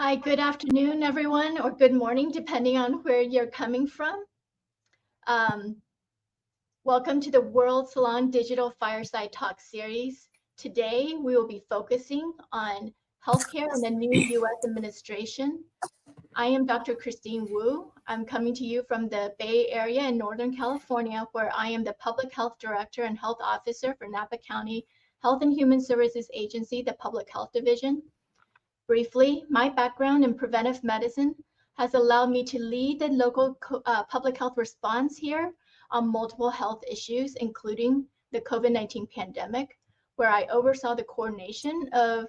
Hi, good afternoon, everyone, or good morning, depending on where you're coming from. Welcome to the World Salon Digital Fireside Talk series. Today, we will be focusing on healthcare and the new U.S. administration. I am Dr. Christine Wu. I'm coming to you from the Bay Area in Northern California, where I am the Public Health Director and Health Officer for Napa County Health and Human Services Agency, the Public Health Division. Briefly, my background in preventive medicine has allowed me to lead the local public health response here on multiple health issues, including the COVID-19 pandemic, where I oversaw the coordination of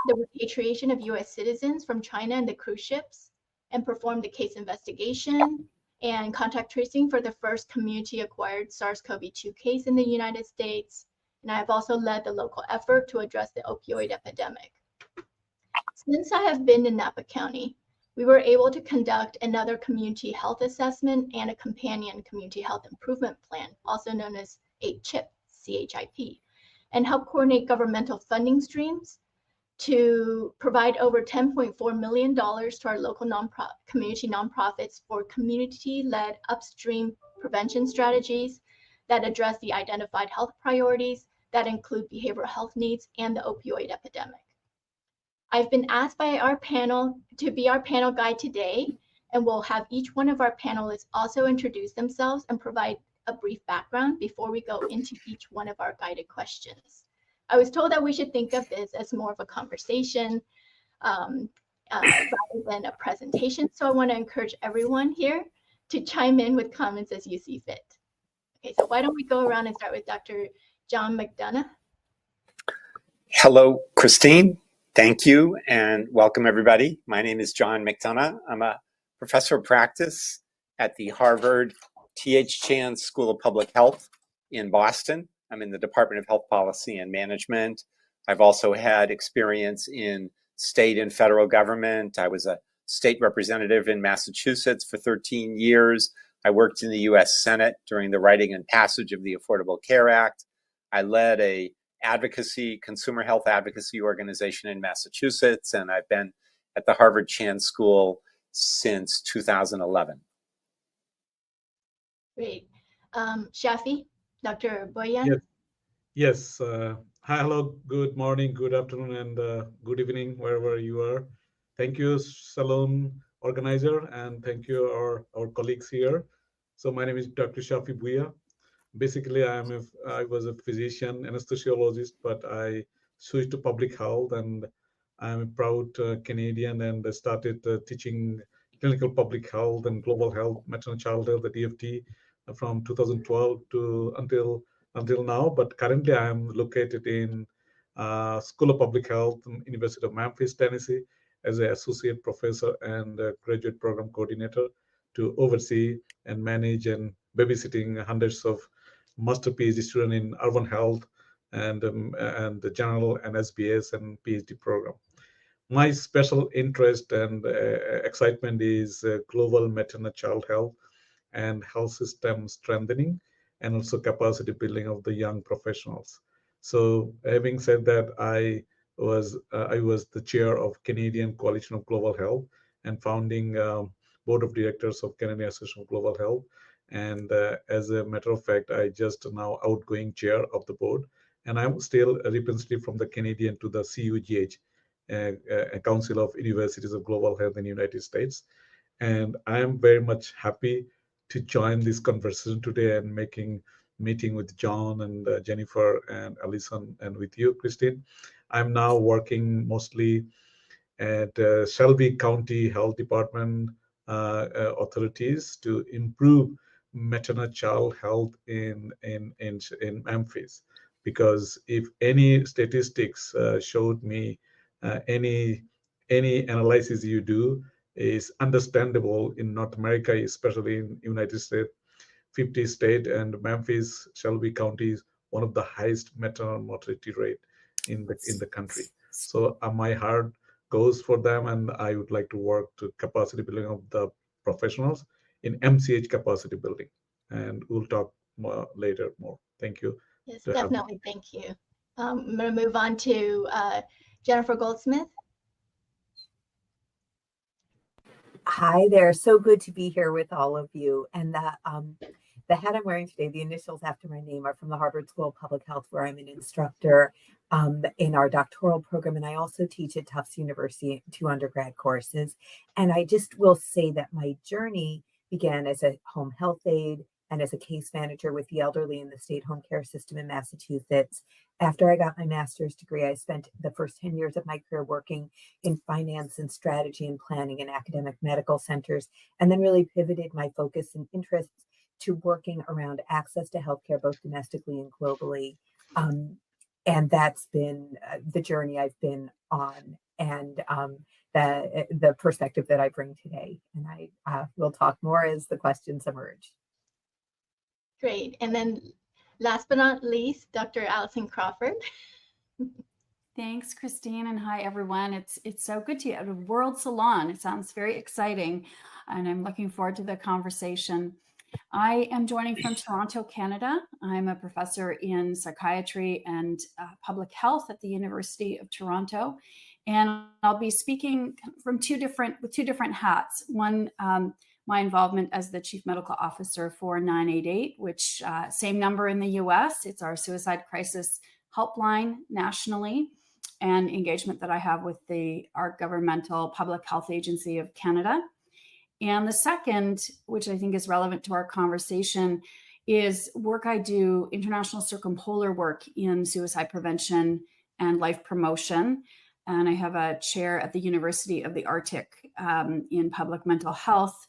the repatriation of US citizens from China and the cruise ships, and performed the case investigation and contact tracing for the first community-acquired SARS-CoV-2 case in the United States. And I have also led the local effort to address the opioid epidemic. Since I have been in Napa County, we were able to conduct another community health assessment and a companion community health improvement plan, also known as CHIP, CHIP, and help coordinate governmental funding streams to provide over $10.4 million to our local community nonprofits for community-led upstream prevention strategies that address the identified health priorities that include behavioral health needs and the opioid epidemic. I've been asked by our panel to be our panel guide today, and we'll have each one of our panelists also introduce themselves and provide a brief background before we go into each one of our guided questions. I was told that we should think of this as more of a conversation rather than a presentation, so I want to encourage everyone here to chime in with comments as you see fit. Okay, so why don't we go around and start with Dr. John McDonough. Hello, Christine. Thank you and welcome everybody. My name is John McDonough. I'm a professor of practice at the Harvard T.H. Chan School of Public Health in Boston. I'm in the Department of Health Policy and Management. I've also had experience in state and federal government. I was a state representative in Massachusetts for 13 years. I worked in the U.S. Senate during the writing and passage of the Affordable Care Act. I led a consumer health advocacy organization in Massachusetts, and I've been at the Harvard Chan School since 2011. Great. Shafi, Dr. Boyan? Yes. Hi, hello, good morning, good afternoon, and good evening, wherever you are. Thank you, Salon organizer, and thank you, our colleagues here. So my name is Dr. Shafi Bhuiya. Basically, I was a physician, anesthesiologist, but I switched to public health, and I'm a proud Canadian, and I started teaching clinical public health and global health, maternal child health, the DFT, from 2012 to until now. But currently, I am located in School of Public Health, University of Memphis, Tennessee, as an associate professor and graduate program coordinator to oversee and manage and babysitting hundreds of master PhD student in urban health and the general and SBS and PhD program. My special interest and excitement is global maternal child health and health system strengthening, and also capacity building of the young professionals. So, having said that, I was the chair of Canadian Coalition of Global Health and founding board of directors of Canadian Association of Global Health. And as a matter of fact, I just now outgoing chair of the board, and I'm still a representative from the Canadian to the CUGH, Council of Universities of Global Health in the United States. And I am very much happy to join this conversation today and meeting with John and Jennifer and Alison and with you, Christine. I'm now working mostly at Shelby County Health Department authorities to improve maternal child health in Memphis, because if any statistics showed me any analysis you do is understandable in North America, especially in United States, 50 state, and Memphis, Shelby County is one of the highest maternal mortality rate in the country. So my heart goes for them, and I would like to work to capacity building of the professionals in MCH capacity building, and we'll talk later more. Thank you. Yes, definitely. Thank you. I'm going to move on to Jennifer Goldsmith. Hi there. So good to be here with all of you. And the hat I'm wearing today, the initials after my name, are from the Harvard School of Public Health, where I'm an instructor in our doctoral program. And I also teach at Tufts University 2 undergrad courses. And I just will say that my journey began as a home health aide and as a case manager with the elderly in the state home care system in Massachusetts. After I got my master's degree, I spent the first 10 years of my career working in finance and strategy and planning in academic medical centers, and then really pivoted my focus and interests to working around access to healthcare, both domestically and globally. And that's been the journey I've been on, and the perspective that I bring today. And I will talk more as the questions emerge. Great. And then last but not least, Dr. Allison Crawford. Thanks, Christine, and hi, everyone. It's so good to be at a World Salon. It sounds very exciting, and I'm looking forward to the conversation. I am joining from Toronto, Canada. I'm a professor in psychiatry and public health at the University of Toronto, and I'll be speaking from two different hats. One, my involvement as the Chief Medical Officer for 988, which same number in the US. It's our suicide crisis helpline nationally, and engagement that I have with our governmental public health agency of Canada. And the second, which I think is relevant to our conversation, is work I do, international circumpolar work in suicide prevention and life promotion. And I have a chair at the University of the Arctic in public mental health,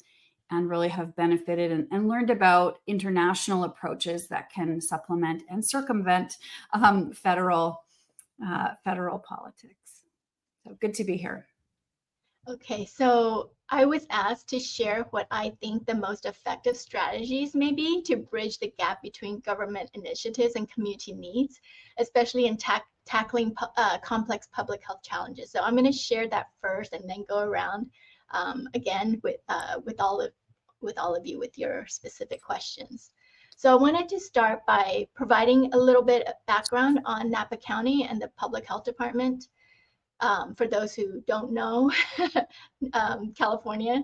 and really have benefited and learned about international approaches that can supplement and circumvent federal politics. So good to be here. Okay, so I was asked to share what I think the most effective strategies may be to bridge the gap between government initiatives and community needs, especially in tackling complex public health challenges. So I'm going to share that first, and then go around again with all of you with your specific questions. So I wanted to start by providing a little bit of background on Napa County and the Public Health Department. For those who don't know, California.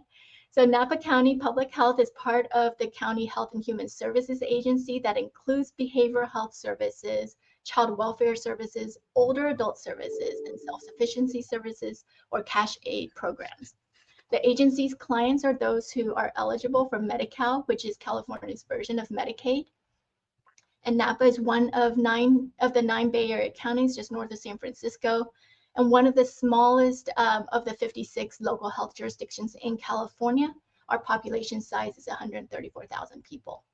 So Napa County Public Health is part of the County Health and Human Services Agency that includes behavioral health services, child welfare services, older adult services, and self-sufficiency services or cash aid programs. The agency's clients are those who are eligible for Medi-Cal, which is California's version of Medicaid. And Napa is one of the 9 Bay Area counties just north of San Francisco, and one of the smallest of the 56 local health jurisdictions in California. Our population size is 134,000 people.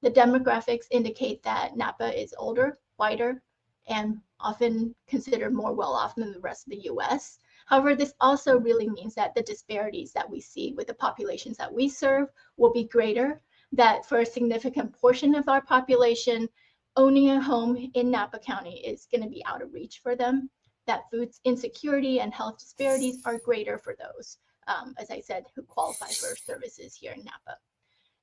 The demographics indicate that Napa is older, whiter, and often considered more well-off than the rest of the US. However, this also really means that the disparities that we see with the populations that we serve will be greater, that for a significant portion of our population, owning a home in Napa County is going to be out of reach for them, that food insecurity and health disparities are greater for those, as I said, who qualify for services here in Napa.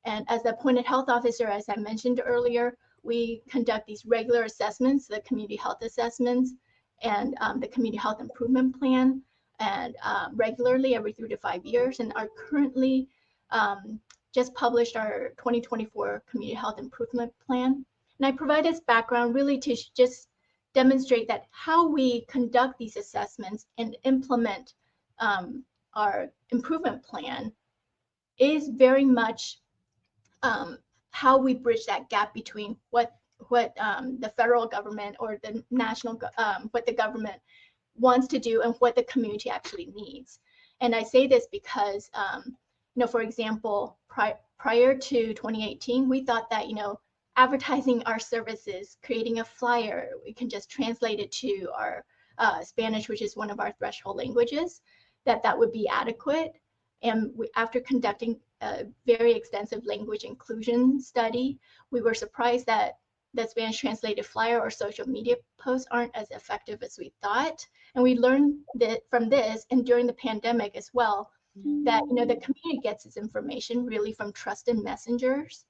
And as the appointed health officer, as I mentioned earlier, we conduct these regular assessments, the community health assessments, and the community health improvement plan, and regularly every 3 to 5 years, and are currently just published our 2024 community health improvement plan. And I provide this background really to just demonstrate that how we conduct these assessments and implement our improvement plan is very much how we bridge that gap between what the federal government or the national, what the government wants to do and what the community actually needs. And I say this because, for example, prior to 2018, we thought that, advertising our services, creating a flyer, we can just translate it to our Spanish, which is one of our threshold languages, that would be adequate. And after conducting a very extensive language inclusion study, we were surprised that the Spanish translated flyer or social media posts aren't as effective as we thought. And we learned that from this, and during the pandemic as well, that the community gets its information really from trusted messengers,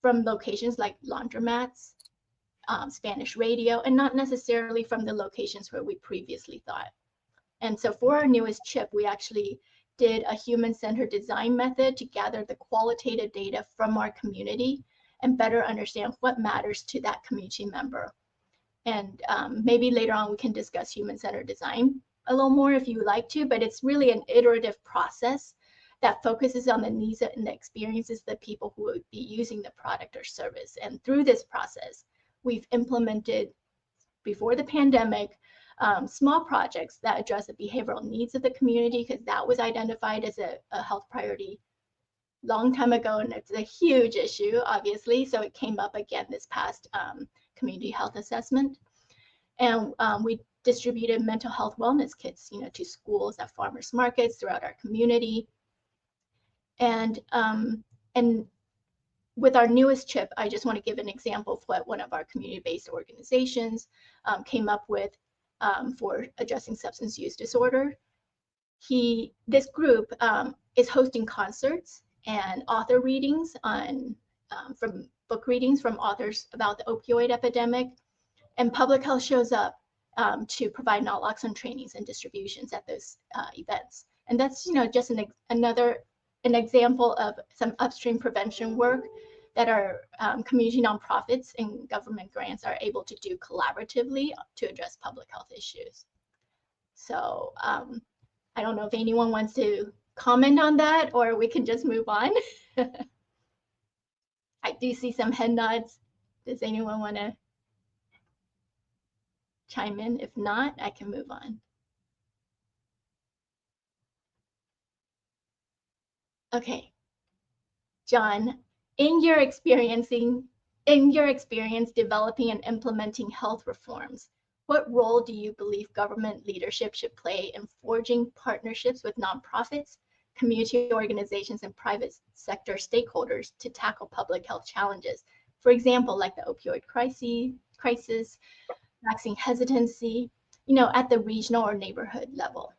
from locations like laundromats, Spanish radio, and not necessarily from the locations where we previously thought. And so for our newest chip, we actually did a human-centered design method to gather the qualitative data from our community and better understand what matters to that community member. And maybe later on we can discuss human-centered design a little more if you would like to, but it's really an iterative process that focuses on the needs and the experiences of the people who would be using the product or service. And through this process, we've implemented, before the pandemic, small projects that address the behavioral needs of the community, because that was identified as a health priority long time ago, and it's a huge issue, obviously. So it came up again this past community health assessment. And we distributed mental health wellness kits, to schools, at farmers markets, throughout our community. And with our newest chip, I just want to give an example of what one of our community-based organizations came up with for addressing substance use disorder. This group is hosting concerts and author readings from book readings from authors about the opioid epidemic, and public health shows up to provide naloxone trainings and distributions at those events. And that's just an example of some upstream prevention work that our community nonprofits and government grants are able to do collaboratively to address public health issues. So I don't know if anyone wants to comment on that, or we can just move on. I do see some head nods. Does anyone want to chime in? If not, I can move on. Okay, John, in your experience developing and implementing health reforms, what role do you believe government leadership should play in forging partnerships with nonprofits, community organizations, and private sector stakeholders to tackle public health challenges? For example, like the opioid crisis, vaccine hesitancy, at the regional or neighborhood level.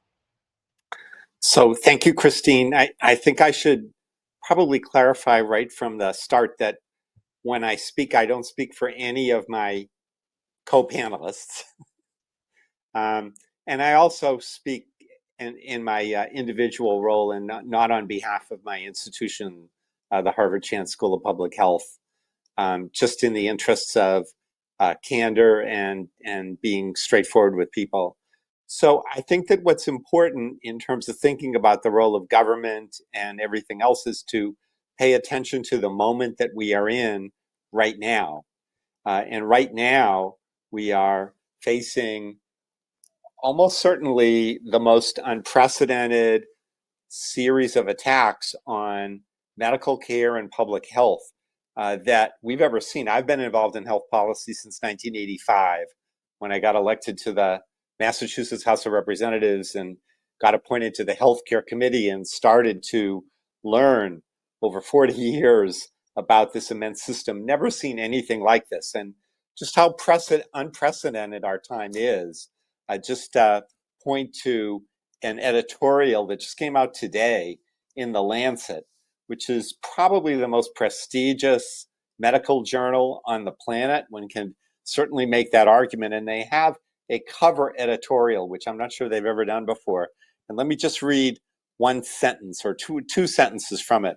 So thank you, Christine. I think I should probably clarify right from the start that when I speak, I don't speak for any of my co-panelists. And I also speak in my individual role and not on behalf of my institution, the Harvard Chan School of Public Health, just in the interests of candor and being straightforward with people. So I think that what's important in terms of thinking about the role of government and everything else is to pay attention to the moment that we are in right now. And right now, we are facing almost certainly the most unprecedented series of attacks on medical care and public health that we've ever seen. I've been involved in health policy since 1985, when I got elected to the Massachusetts House of Representatives and got appointed to the Healthcare Committee and started to learn over 40 years about this immense system. Never seen anything like this, and just how unprecedented our time is. I just point to an editorial that just came out today in The Lancet, which is probably the most prestigious medical journal on the planet. One can certainly make that argument, and they have a cover editorial, which I'm not sure they've ever done before. And let me just read one sentence or two sentences from it.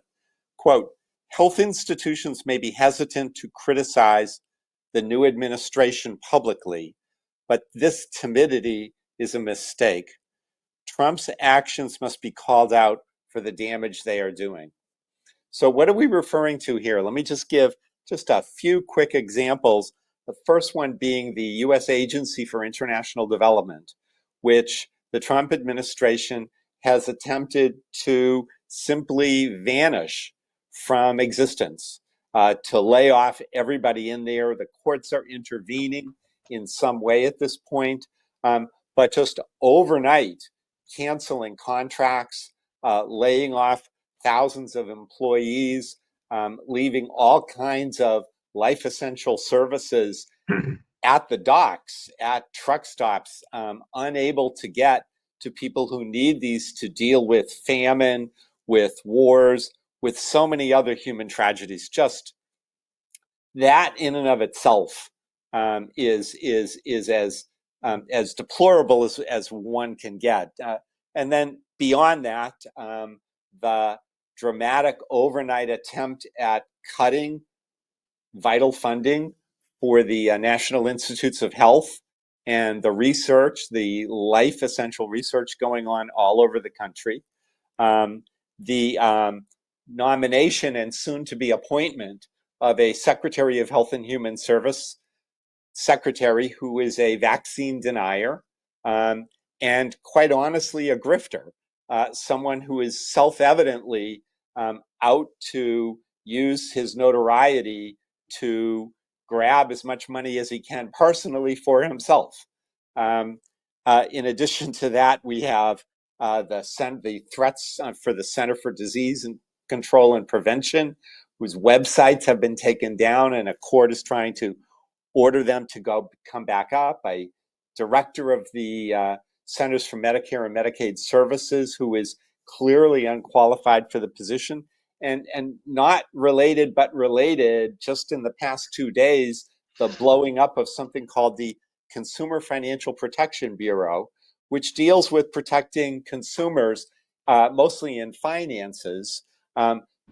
Quote, "Health institutions may be hesitant to criticize the new administration publicly, but this timidity is a mistake. Trump's actions must be called out for the damage they are doing." So what are we referring to here? Let me just give just a few quick examples. The first one being the U.S. Agency for International Development, which the Trump administration has attempted to simply vanish from existence, to lay off everybody in there. The courts are intervening in some way at this point, but just overnight canceling contracts, laying off thousands of employees, leaving all kinds of life essential services at the docks, at truck stops, unable to get to people who need these to deal with famine, with wars, with so many other human tragedies. Just that in and of itself is as deplorable as one can get. And then beyond that, the dramatic overnight attempt at cutting vital funding for the National Institutes of Health and the research, the life essential research going on all over the country. The nomination and soon to be appointment of a Secretary of Health and Human Service secretary who is a vaccine denier, and quite honestly, a grifter, someone who is self-evidently out to use his notoriety to grab as much money as he can personally for himself. In addition to that, we have the threats for the Center for Disease and Control and Prevention, whose websites have been taken down, and a court is trying to order them to come back up. A director of the Centers for Medicare and Medicaid Services, who is clearly unqualified for the position, and not related, but related. Just in the past 2 days, the blowing up of something called the Consumer Financial Protection Bureau, which deals with protecting consumers, mostly in finances.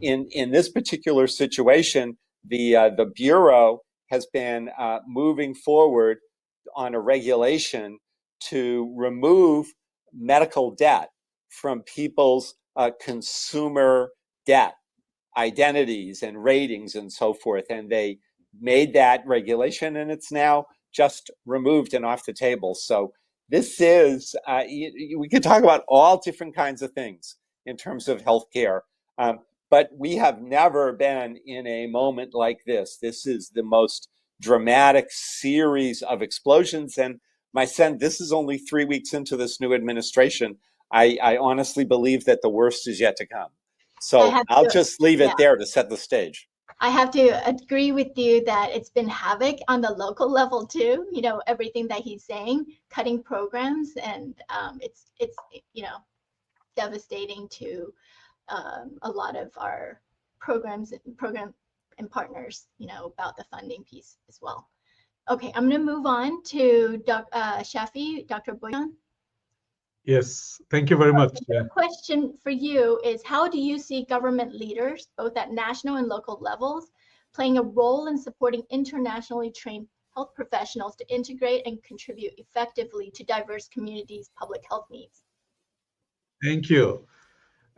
In this particular situation, the Bureau has been moving forward on a regulation to remove medical debt from people's consumer debt identities and ratings and so forth. And they made that regulation, and it's now just removed and off the table. So this is, we could talk about all different kinds of things in terms of healthcare. But we have never been in a moment like this. This is the most dramatic series of explosions. And my sense, this is only 3 weeks into this new administration. I honestly believe that the worst is yet to come. So I'll just leave it there to set the stage. I have to agree with you that it's been havoc on the local level too. You know, everything that he's saying, cutting programs, and it's devastating to a lot of our program and partners, about the funding piece as well. Okay, I'm going to move on to Shafi, Dr. Boyan. Yes, thank you very much. The question for you is, how do you see government leaders, both at national and local levels, playing a role in supporting internationally trained health professionals to integrate and contribute effectively to diverse communities' public health needs? Thank you.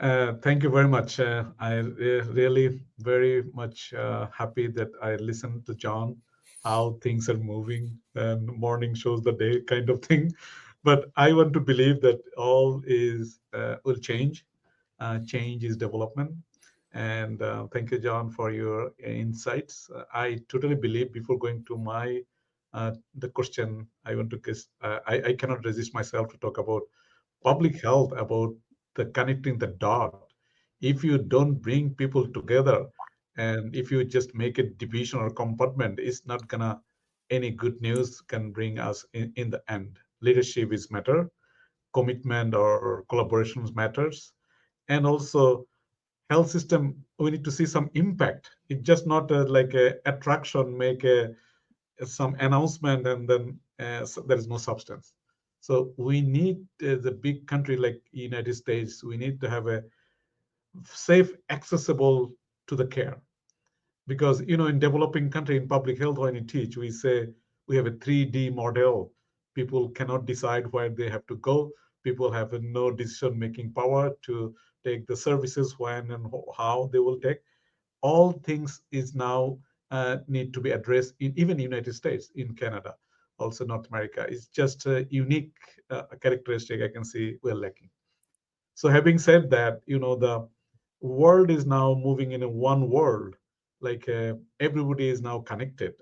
Thank you very much. I really very much happy that I listened to John, how things are moving, and morning shows the day kind of thing. But I want to believe that all will change. Change is development. And thank you, John, for your insights. I totally believe, before going to the question, I want to guess, I cannot resist myself to talk about public health, about the connecting the dot. If you don't bring people together, and if you just make a division or compartment, it's not gonna, any good news can bring us in the end. Leadership is matter, commitment or collaborations matters, and also health system, we need to see some impact. It's just not like a attraction, make some announcement, and then so there is no substance. So we need the big country like United States, we need to have a safe, accessible to the care. Because, in developing country, in public health, when you teach, we say we have a 3D model. People cannot decide where they have to go. People have no decision-making power to take the services when and how they will take. All things is now need to be addressed in even United States, in Canada, also North America. It's just a unique characteristic I can see we're lacking. So having said that, the world is now moving in a one world, like everybody is now connected.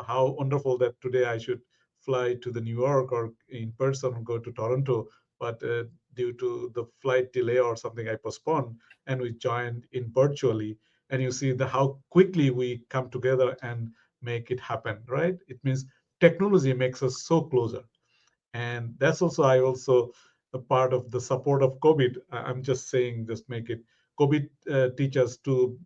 How wonderful that today I should fly to the New York or in person go to Toronto, but due to the flight delay or something, I postponed, and we joined in virtually. And you see how quickly we come together and make it happen, right? It means technology makes us so closer. And that's also, I also a part of the support of COVID. I'm just saying, just make it, COVID teach us to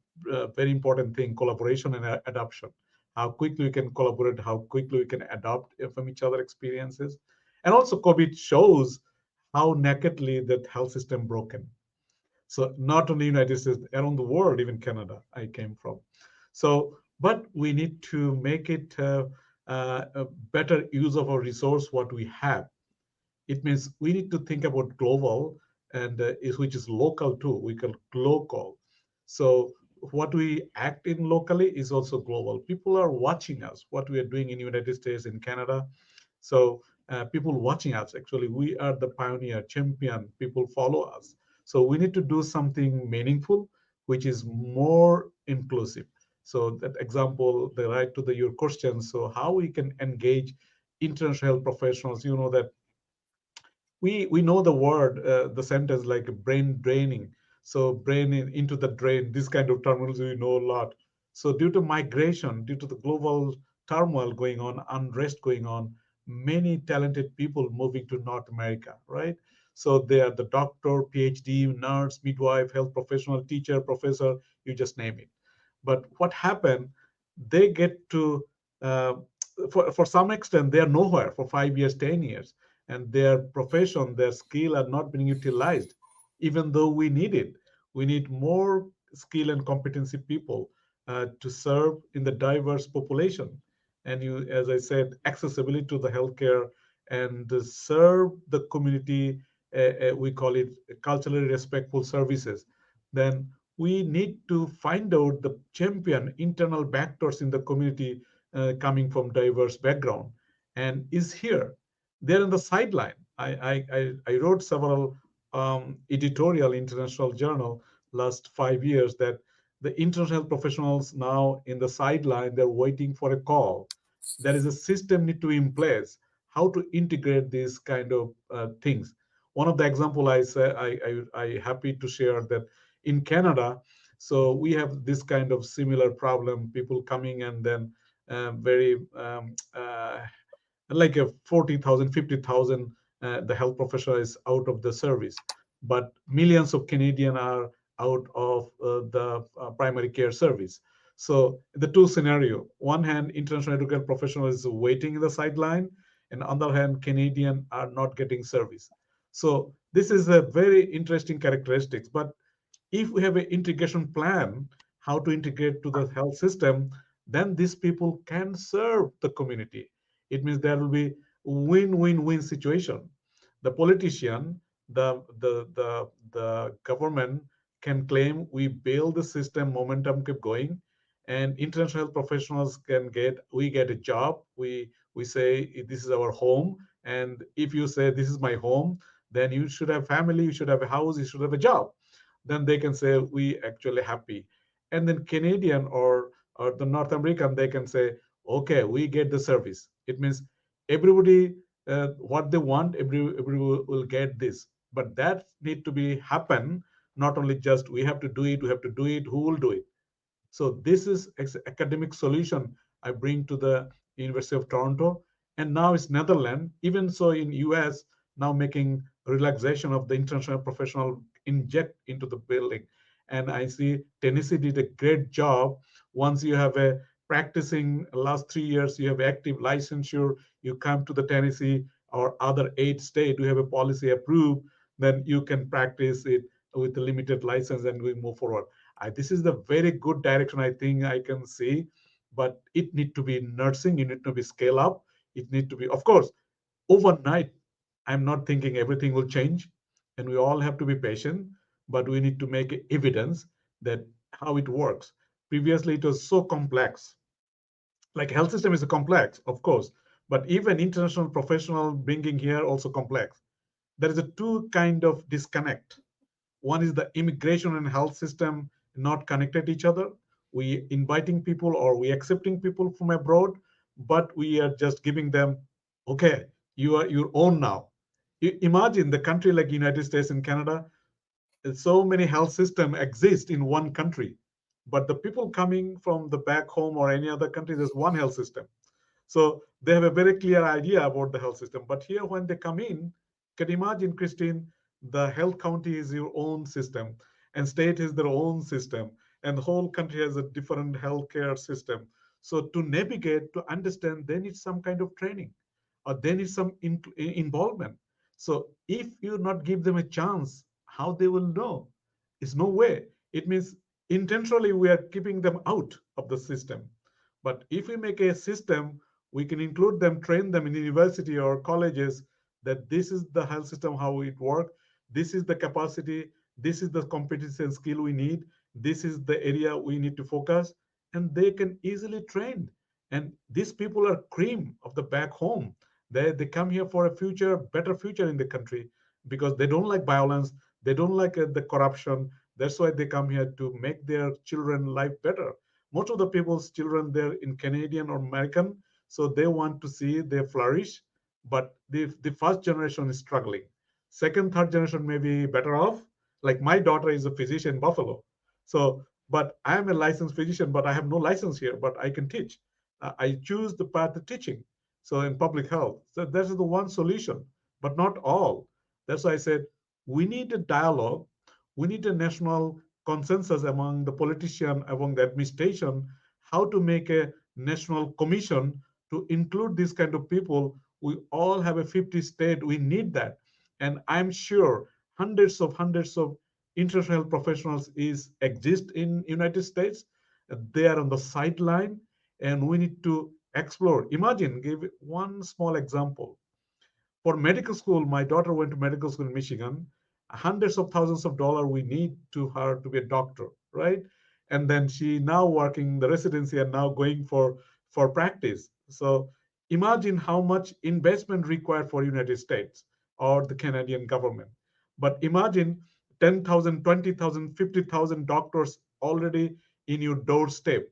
very important thing, collaboration and adoption. How quickly we can collaborate, how quickly we can adopt from each other experiences. And also COVID shows how nakedly that health system broken. So not only United States, around the world, even Canada, I came from. So, but we need to make it a better use of our resource, what we have. It means we need to think about global and which is local too. We call local. So what we act in locally is also global. People are watching us, what we are doing in United States, in Canada. So people watching us, actually, we are the pioneer, champion, people follow us. So we need to do something meaningful, which is more inclusive. So that example, the right to your question, so how we can engage international health professionals, you know that we know the word, the sentence like brain draining. So brain into the drain, this kind of terminology we know a lot. So due to migration, due to the global turmoil going on, unrest going on, many talented people moving to North America, right? So they are the doctor, PhD, nurse, midwife, health professional, teacher, professor, you just name it. But what happened, they get to, for some extent, they are nowhere for 5 years, 10 years, and their profession, their skill are not being utilized, even though we need it. We need more skill and competency people to serve in the diverse population. And you, as I said, accessibility to the healthcare and serve the community, we call it culturally respectful services. Then we need to find out the champion internal backdoors in the community coming from diverse background and is here. They're in the sideline. I wrote several editorial international journal last 5 years that the international professionals now in the sideline, they're waiting for a call. There is a system need to be in place how to integrate these kind of things. One of the example I say I happy to share that in Canada, so we have this kind of similar problem, people coming and then very like a 40,000, 50,000, the health professional is out of the service, but millions of Canadian are out of the primary care service. So the two scenario, one hand, international education professional is waiting in the sideline, and on the other hand, Canadian are not getting service. So this is a very interesting characteristics. But if we have an integration plan, how to integrate to the health system, then these people can serve the community. It means there will be win-win-win situation. The politician, the government can claim we build the system, momentum keep going, and international health professionals can get a job. We say this is our home, and if you say this is my home, then you should have family, you should have a house, you should have a job. Then they can say we actually happy. And then Canadian or the North American, they can say, okay, we get the service. It means everybody what they want, everybody will get this. But that need to be happen, not only just we have to do it, we have to do it, who will do it? So this is academic solution I bring to the University of Toronto, and now it's Netherlands. Even so, in US now making relaxation of the international professional inject into the building, and I see Tennessee did a great job. Once you have a practicing last 3 years, you have active licensure, you come to the Tennessee or other 8 states, we have a policy approved, then you can practice it with a limited license, and we move forward. This is the very good direction I think I can see, but it need to be nursing. It need to be scale up. It need to be, of course, overnight. I'm not thinking everything will change, and we all have to be patient. But we need to make evidence that how it works. Previously, it was so complex. Like health system is complex, of course, but even international professional bringing here also complex. There is a two kind of disconnect. One is the immigration and health system not connected each other. We inviting people or we accepting people from abroad, but we are just giving them, okay, you are your own now. Imagine the country like United States and Canada, so many health system exist in one country, but the people coming from the back home or any other country, there's one health system. So they have a very clear idea about the health system. But here, when they come in, can you imagine, Christine, the health county is your own system, and state is their own system, and the whole country has a different healthcare system. So to navigate, to understand, they need some kind of training, or they need some involvement. So if you not give them a chance, how they will know? It's no way. It means intentionally we are keeping them out of the system. But if we make a system, we can include them, train them in university or colleges that this is the health system, how it works, this is the capacity, this is the competence and skill we need, this is the area we need to focus, and they can easily train. And these people are cream of the back home. They come here for a future, better future in the country, because they don't like violence, they don't like the corruption. That's why they come here to make their children life better. Most of the people's children there in Canadian or American, so they want to see they flourish, but the first generation is struggling. Second, third generation may be better off. Like my daughter is a physician in Buffalo. So, but I am a licensed physician, but I have no license here, but I can teach. I choose the path of teaching. So in public health, so that is the one solution, but not all. That's why I said we need a dialogue. We need a national consensus among the politician, among the administration, how to make a national commission to include these kind of people. We all have a 50 state. We need that. And I'm sure hundreds of international professionals exist in United States. They are on the sideline, and we need to explore. Imagine, give one small example. For medical school, my daughter went to medical school in Michigan. Hundreds of thousands of dollars we need to her to be a doctor, right? And then she now working the residency and now going for practice. So imagine how much investment required for United States or the Canadian government. But imagine 10,000, 20,000, 50,000 doctors already in your doorstep.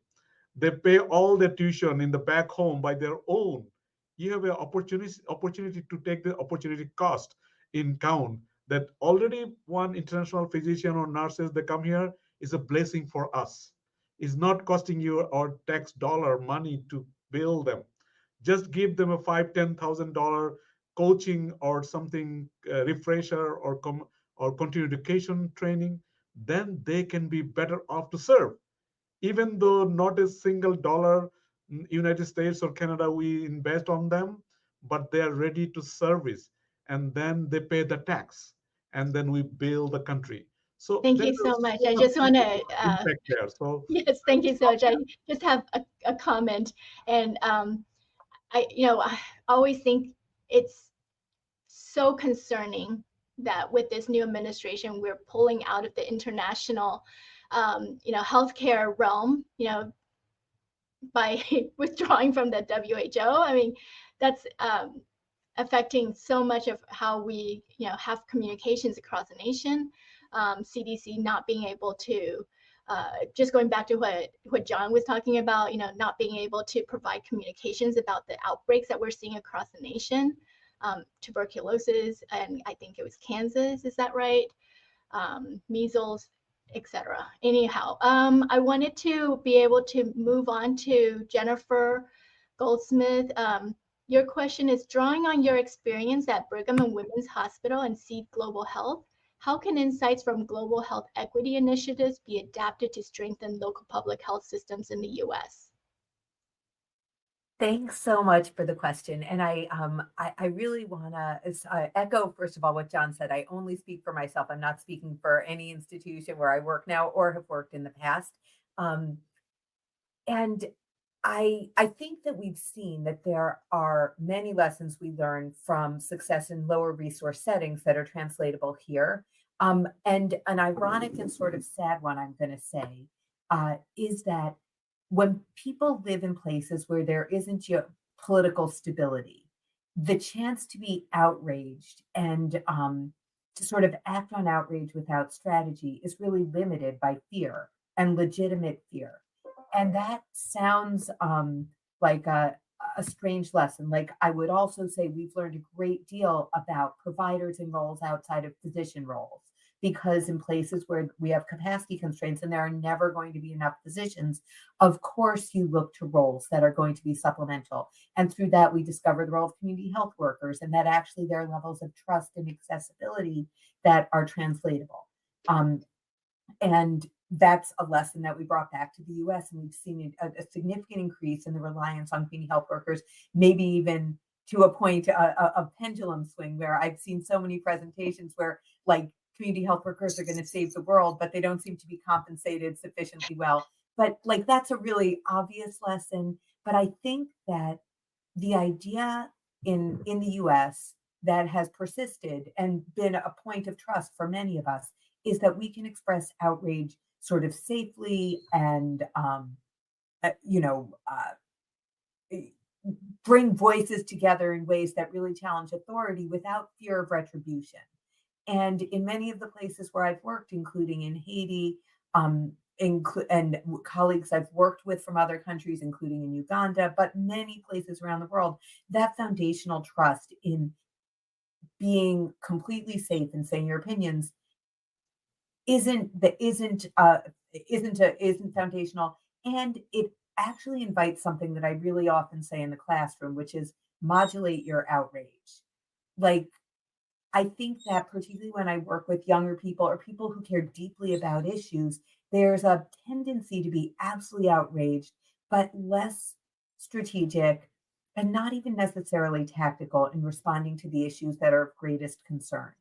They pay all their tuition in the back home by their own. You have an opportunity to take the opportunity cost in count, that already one international physician or nurses that come here is a blessing for us. It's not costing you our tax dollar money to build them. Just give them a $5,000-10,000 coaching or something, refresher or continuing education training, then they can be better off to serve. Even though not a single dollar United States or Canada we invest on them, but they are ready to service, and then they pay the tax, and then we build the country. So Thank there's you so much. so I much just want to, impact there. So yes, thank you so much. I just have a comment, and I always think it's so concerning that with this new administration, we're pulling out of the international, healthcare realm, by withdrawing from the WHO. I mean, that's affecting so much of how we, have communications across the nation. CDC not being able to, just going back to what John was talking about, not being able to provide communications about the outbreaks that we're seeing across the nation, tuberculosis, and I think it was Kansas, is that right? Measles, etc. Anyhow, I wanted to be able to move on to Jennifer Goldsmith. Your question is, drawing on your experience at Brigham and Women's Hospital and Seed Global Health, how can insights from global health equity initiatives be adapted to strengthen local public health systems in the U.S.? Thanks so much for the question. And I really want to echo, first of all, what John said. I only speak for myself. I'm not speaking for any institution where I work now or have worked in the past. And I think that we've seen that there are many lessons we learn from success in lower resource settings that are translatable here. And an ironic and sort of sad one, I'm going to say, is that when people live in places where there isn't political stability, the chance to be outraged and to sort of act on outrage without strategy is really limited by fear and legitimate fear. And that sounds like a strange lesson. Like, I would also say we've learned a great deal about providers and roles outside of physician roles, because in places where we have capacity constraints and there are never going to be enough physicians, of course you look to roles that are going to be supplemental. And through that, we discover the role of community health workers, and that actually there are levels of trust and accessibility that are translatable. And that's a lesson that we brought back to the US, and we've seen a significant increase in the reliance on community health workers, maybe even to a point, a pendulum swing where I've seen so many presentations where like community health workers are going to save the world, but they don't seem to be compensated sufficiently well. But like that's a really obvious lesson. But I think that the idea in the US that has persisted and been a point of trust for many of us is that we can express outrage sort of safely and you know, bring voices together in ways that really challenge authority without fear of retribution. And in many of the places where I've worked, including in Haiti, and colleagues I've worked with from other countries, including in Uganda, but many places around the world, that foundational trust in being completely safe and saying your opinions isn't foundational, and it actually invites something that I really often say in the classroom, which is modulate your outrage. Like I think that particularly when I work with younger people or people who care deeply about issues, there's a tendency to be absolutely outraged, but less strategic and not even necessarily tactical in responding to the issues that are of greatest concern.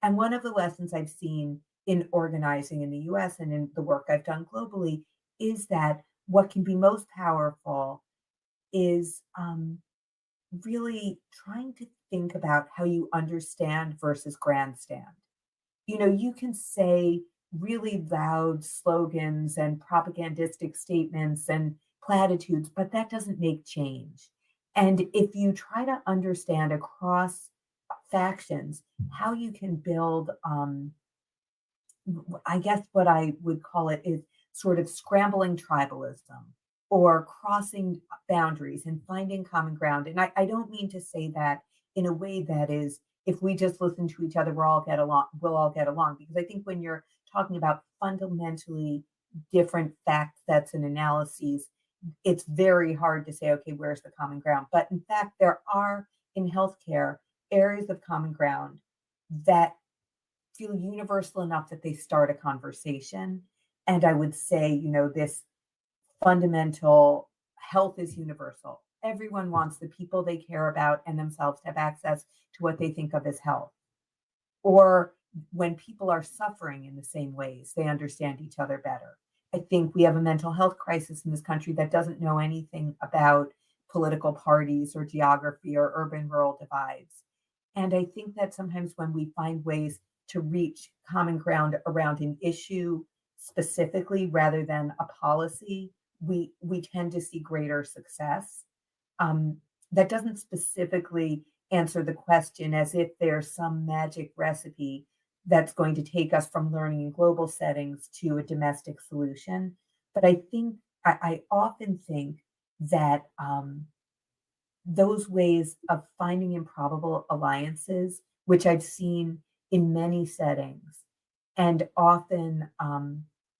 And one of the lessons I've seen in organizing in the US and in the work I've done globally is that what can be most powerful is really trying to think about how you understand versus grandstand. You know, you can say really loud slogans and propagandistic statements and platitudes, but that doesn't make change. And if you try to understand across factions how you can build, I guess what I would call it is sort of scrambling tribalism or crossing boundaries and finding common ground. And I don't mean to say that in a way that is, if we just listen to each other, we'll all get along. Because I think when you're talking about fundamentally different fact sets and analyses, it's very hard to say, okay, where's the common ground? But in fact, there are in healthcare areas of common ground that feel universal enough that they start a conversation. And I would say, you know, this fundamental health is universal. Everyone wants the people they care about and themselves to have access to what they think of as health. Or when people are suffering in the same ways, they understand each other better. I think we have a mental health crisis in this country that doesn't know anything about political parties or geography or urban rural divides. And I think that sometimes when we find ways to reach common ground around an issue specifically rather than a policy, we tend to see greater success. That doesn't specifically answer the question as if there's some magic recipe that's going to take us from learning in global settings to a domestic solution. But I think I often think that those ways of finding improbable alliances, which I've seen in many settings, and often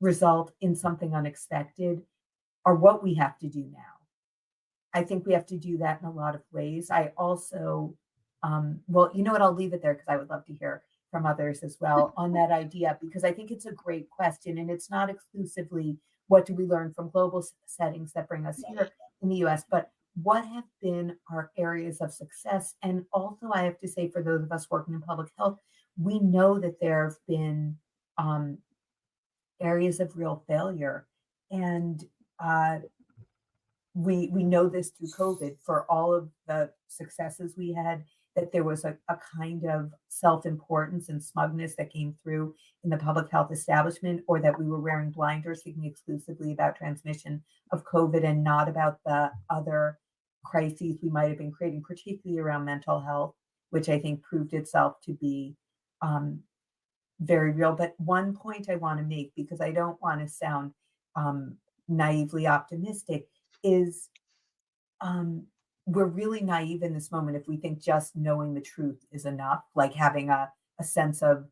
result in something unexpected, are what we have to do now. I think we have to do that in a lot of ways. I also, well, you know what, I'll leave it there because I would love to hear from others as well on that idea, because I think it's a great question. And it's not exclusively what do we learn from global settings that bring us here in the US, but what have been our areas of success? And also, I have to say, for those of us working in public health, we know that there have been areas of real failure. And we know this through COVID, for all of the successes we had, that there was a kind of self-importance and smugness that came through in the public health establishment, or that we were wearing blinders thinking exclusively about transmission of COVID and not about the other crises we might have been creating, particularly around mental health, which I think proved itself to be very real. But one point I want to make, because I don't want to sound naively optimistic, is we're really naive in this moment if we think just knowing the truth is enough, like having a sense of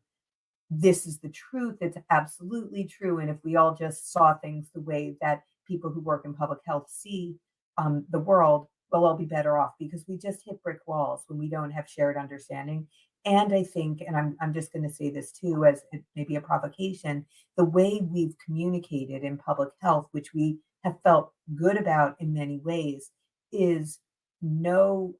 this is the truth, it's absolutely true. And if we all just saw things the way that people who work in public health see the world, we'll all be better off, because we just hit brick walls when we don't have shared understanding. And I think, and I'm just going to say this too, as maybe a provocation, the way we've communicated in public health, which we have felt good about in many ways, is no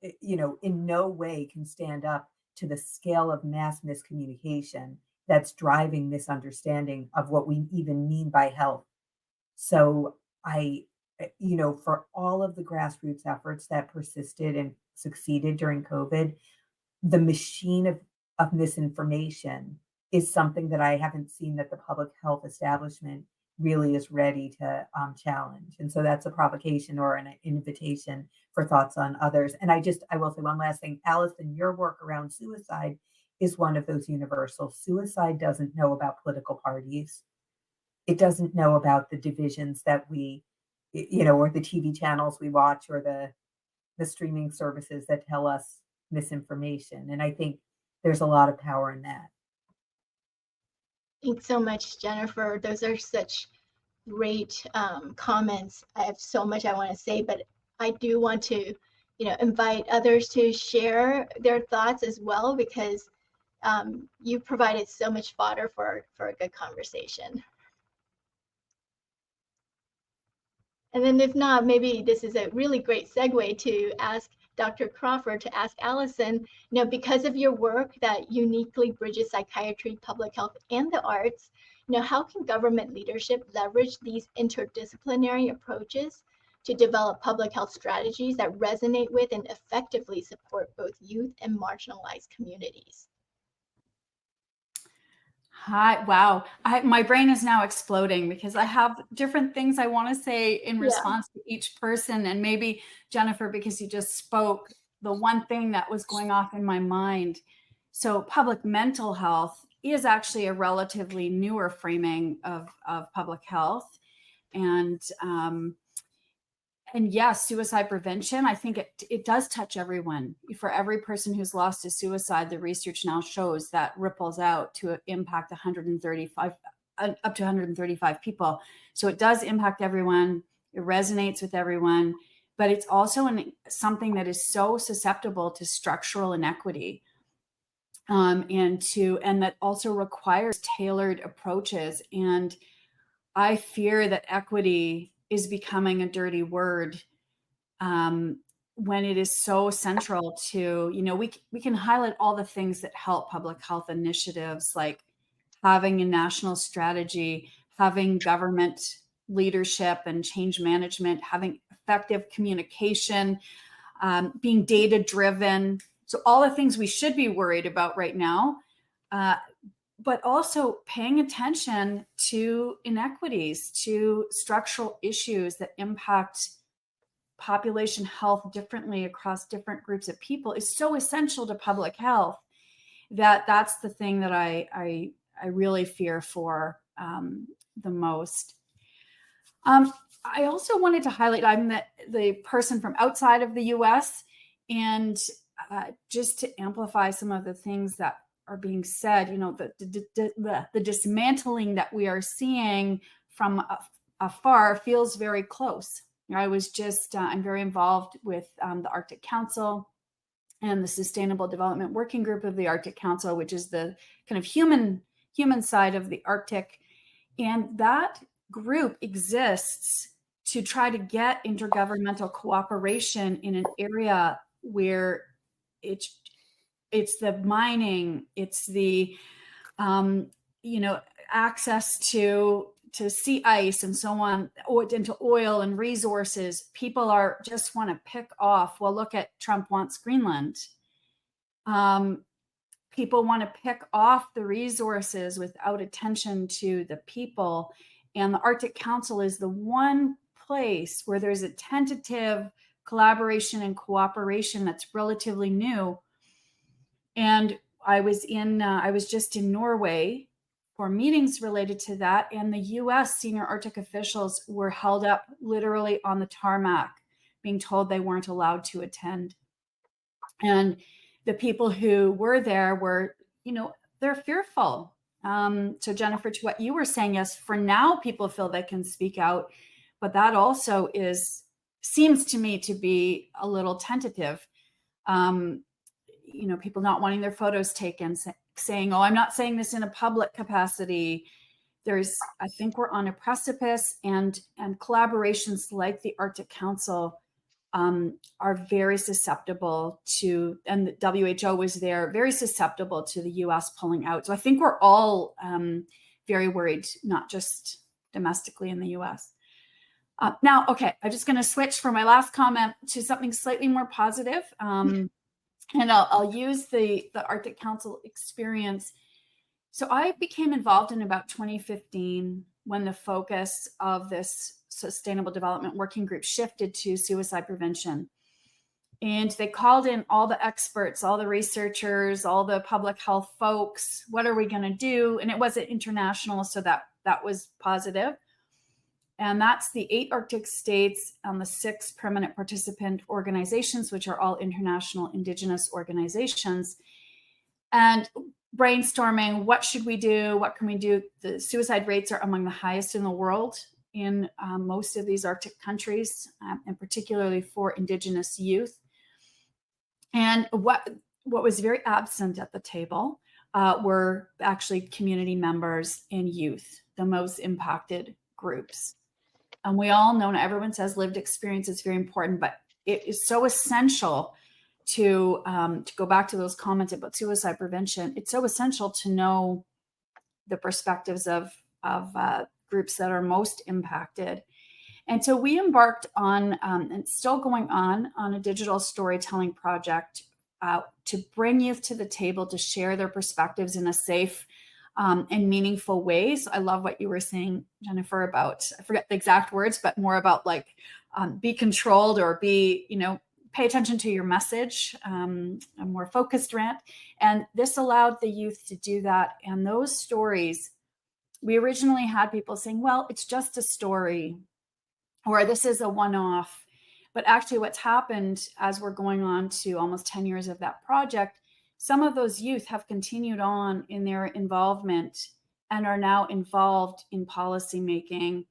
in no way can stand up to the scale of mass miscommunication that's driving misunderstanding of what we even mean by health. So for all of the grassroots efforts that persisted and succeeded during COVID, the machine of misinformation is something that I haven't seen that the public health establishment really is ready to challenge. And so that's a provocation or an invitation for thoughts on others. And I will say one last thing. Allison, your work around suicide is one of those universal. Suicide doesn't know about political parties. It doesn't know about the divisions that we, or the TV channels we watch or the streaming services that tell us misinformation. And I think there's a lot of power in that. Thanks so much, Jennifer. Those are such great comments. I have so much I want to say, but I do want to, invite others to share their thoughts as well, because you provided so much fodder for a good conversation. And then if not, maybe this is a really great segue to ask Dr. Crawford, to ask Allison, because of your work that uniquely bridges psychiatry, public health, and the arts, how can government leadership leverage these interdisciplinary approaches to develop public health strategies that resonate with and effectively support both youth and marginalized communities? Hi, wow. My brain is now exploding because I have different things I want to say in response to each person. And maybe, Jennifer, because you just spoke the one thing that was going off in my mind. So public mental health is actually a relatively newer framing of public health. And yes, suicide prevention, I think it does touch everyone. For every person who's lost to suicide, the research now shows that ripples out to impact up to 135 people. So it does impact everyone. It resonates with everyone, but it's also something that is so susceptible to structural inequity, and that also requires tailored approaches. And I fear that equity is becoming a dirty word when it is so central to, we can highlight all the things that help public health initiatives, like having a national strategy, having government leadership and change management, having effective communication, being data driven. So all the things we should be worried about right now, but also paying attention to inequities, to structural issues that impact population health differently across different groups of people is so essential to public health that's the thing that I really fear for the most. I also wanted to highlight, I'm the person from outside of the US, and just to amplify some of the things that are being said, the dismantling that we are seeing from afar feels very close. I was just, I'm very involved with the Arctic Council and the Sustainable Development Working Group of the Arctic Council, which is the kind of human side of the Arctic. And that group exists to try to get intergovernmental cooperation in an area where it's the mining, it's the, access to sea ice and so on, or into oil and resources. People just want to pick off, well, look at Trump wants Greenland. People want to pick off the resources without attention to the people. And the Arctic Council is the one place where there's a tentative collaboration and cooperation that's relatively new. And I was just in Norway for meetings related to that. And the US senior Arctic officials were held up literally on the tarmac, being told they weren't allowed to attend. And the people who were there were, they're fearful. So Jennifer, to what you were saying, yes, for now, people feel they can speak out, but that also seems to me to be a little tentative. People not wanting their photos taken, saying, oh, I'm not saying this in a public capacity. I think we're on a precipice, and collaborations like the Arctic Council are very susceptible to, and the WHO was there, very susceptible to the US pulling out. So I think we're all very worried, not just domestically in the US. Now, okay, I'm just going to switch for my last comment to something slightly more positive. And I'll use the Arctic Council experience. So I became involved in about 2015 when the focus of this Sustainable Development Working Group shifted to suicide prevention. And they called in all the experts, all the researchers, all the public health folks. What are we going to do? And it wasn't international, so that was positive. And that's the 8 Arctic states and the 6 permanent participant organizations, which are all international Indigenous organizations. And brainstorming, what should we do? What can we do? The suicide rates are among the highest in the world in most of these Arctic countries, and particularly for Indigenous youth. And what was very absent at the table were actually community members and youth, the most impacted groups. And we all know, everyone says lived experience is very important, but it is so essential to go back to those comments about suicide prevention. It's so essential to know the perspectives of groups that are most impacted. And so we embarked on, and it's still going on a digital storytelling project to bring youth to the table to share their perspectives in a safe and meaningful ways. I love what you were saying, Jennifer, about, I forget the exact words, but more about like be controlled or be, pay attention to your message, a more focused rant. And this allowed the youth to do that. And those stories, we originally had people saying, well, it's just a story, or this is a one-off. But actually what's happened as we're going on to almost 10 years of that project, some of those youth have continued on in their involvement and are now involved in policy making,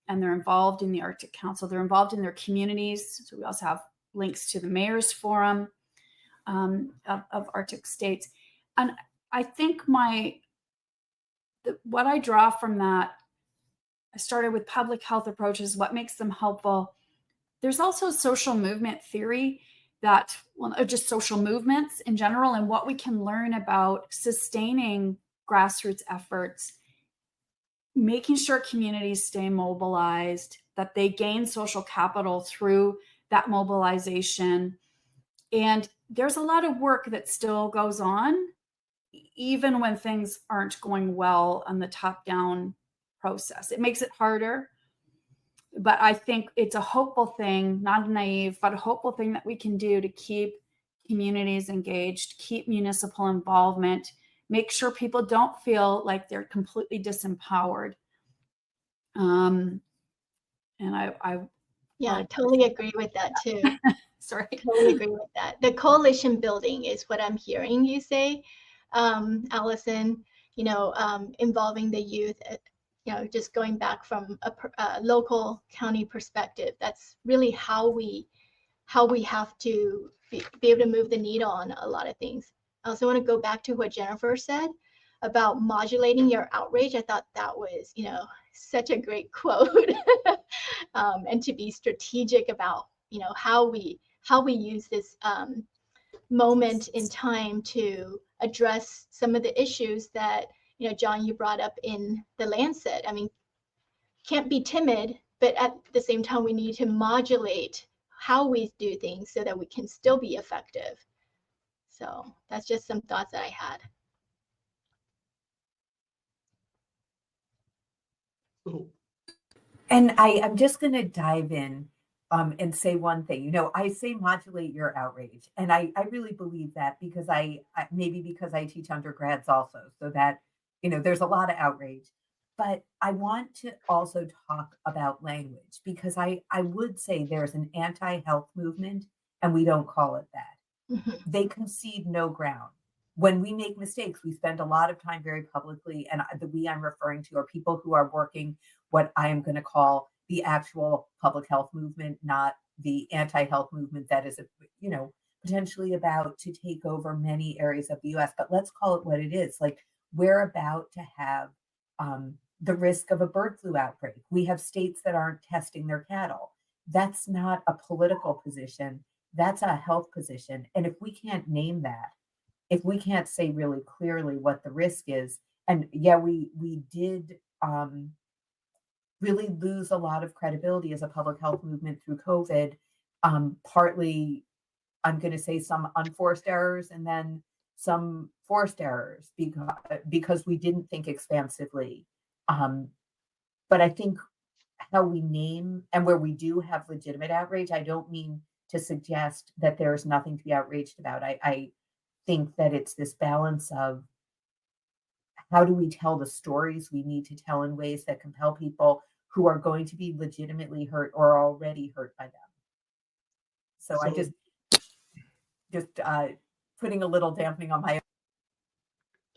and they're involved in the Arctic Council. They're involved in their communities. So we also have links to the Mayor's Forum of Arctic states. And I think what I draw from that, I started with public health approaches, what makes them helpful. There's also social movement theory that, just social movements in general, and what we can learn about sustaining grassroots efforts, making sure communities stay mobilized, that they gain social capital through that mobilization. And there's a lot of work that still goes on, even when things aren't going well on the top-down process. It makes it harder, but I think it's a hopeful thing, not naive, but a hopeful thing that we can do to keep communities engaged, keep municipal involvement, make sure people don't feel like they're completely disempowered. And I totally agree with that too. Sorry. Totally agree with that. The coalition building is what I'm hearing you say, Allison, involving the youth, just going back from a local county perspective. That's really how we have to be able to move the needle on a lot of things. I also want to go back to what Jennifer said about modulating your outrage. I thought that was, such a great quote. And to be strategic about, how we use this moment in time to address some of the issues that, John, you brought up in the Lancet. I mean, can't be timid, but at the same time, we need to modulate how we do things so that we can still be effective. So that's just some thoughts that I had. And I'm just going to dive in and say one thing. I say modulate your outrage, and I really believe that because maybe because I teach undergrads also, so that there's a lot of outrage. But I want to also talk about language, because I would say there's an anti-health movement, and we don't call it that. Mm-hmm. They concede no ground. When we make mistakes, we spend a lot of time very publicly, and the we I'm referring to are people who are working what I am going to call the actual public health movement, not the anti-health movement that is, potentially about to take over many areas of the US. But let's call it what it is. Like, we're about to have the risk of a bird flu outbreak. We have states that aren't testing their cattle. that's not a political position. That's a health position. And if we can't name that, if we can't say really clearly what the risk is, and yeah, we did really lose a lot of credibility as a public health movement through COVID. Partly, I'm going to say some unforced errors and then some forced errors because we didn't think expansively. But I think how we name and where we do have legitimate outrage, I don't mean to suggest that there's nothing to be outraged about. I think that it's this balance of how do we tell the stories we need to tell in ways that compel people who are going to be legitimately hurt or already hurt by them. So I just putting a little dampening on my.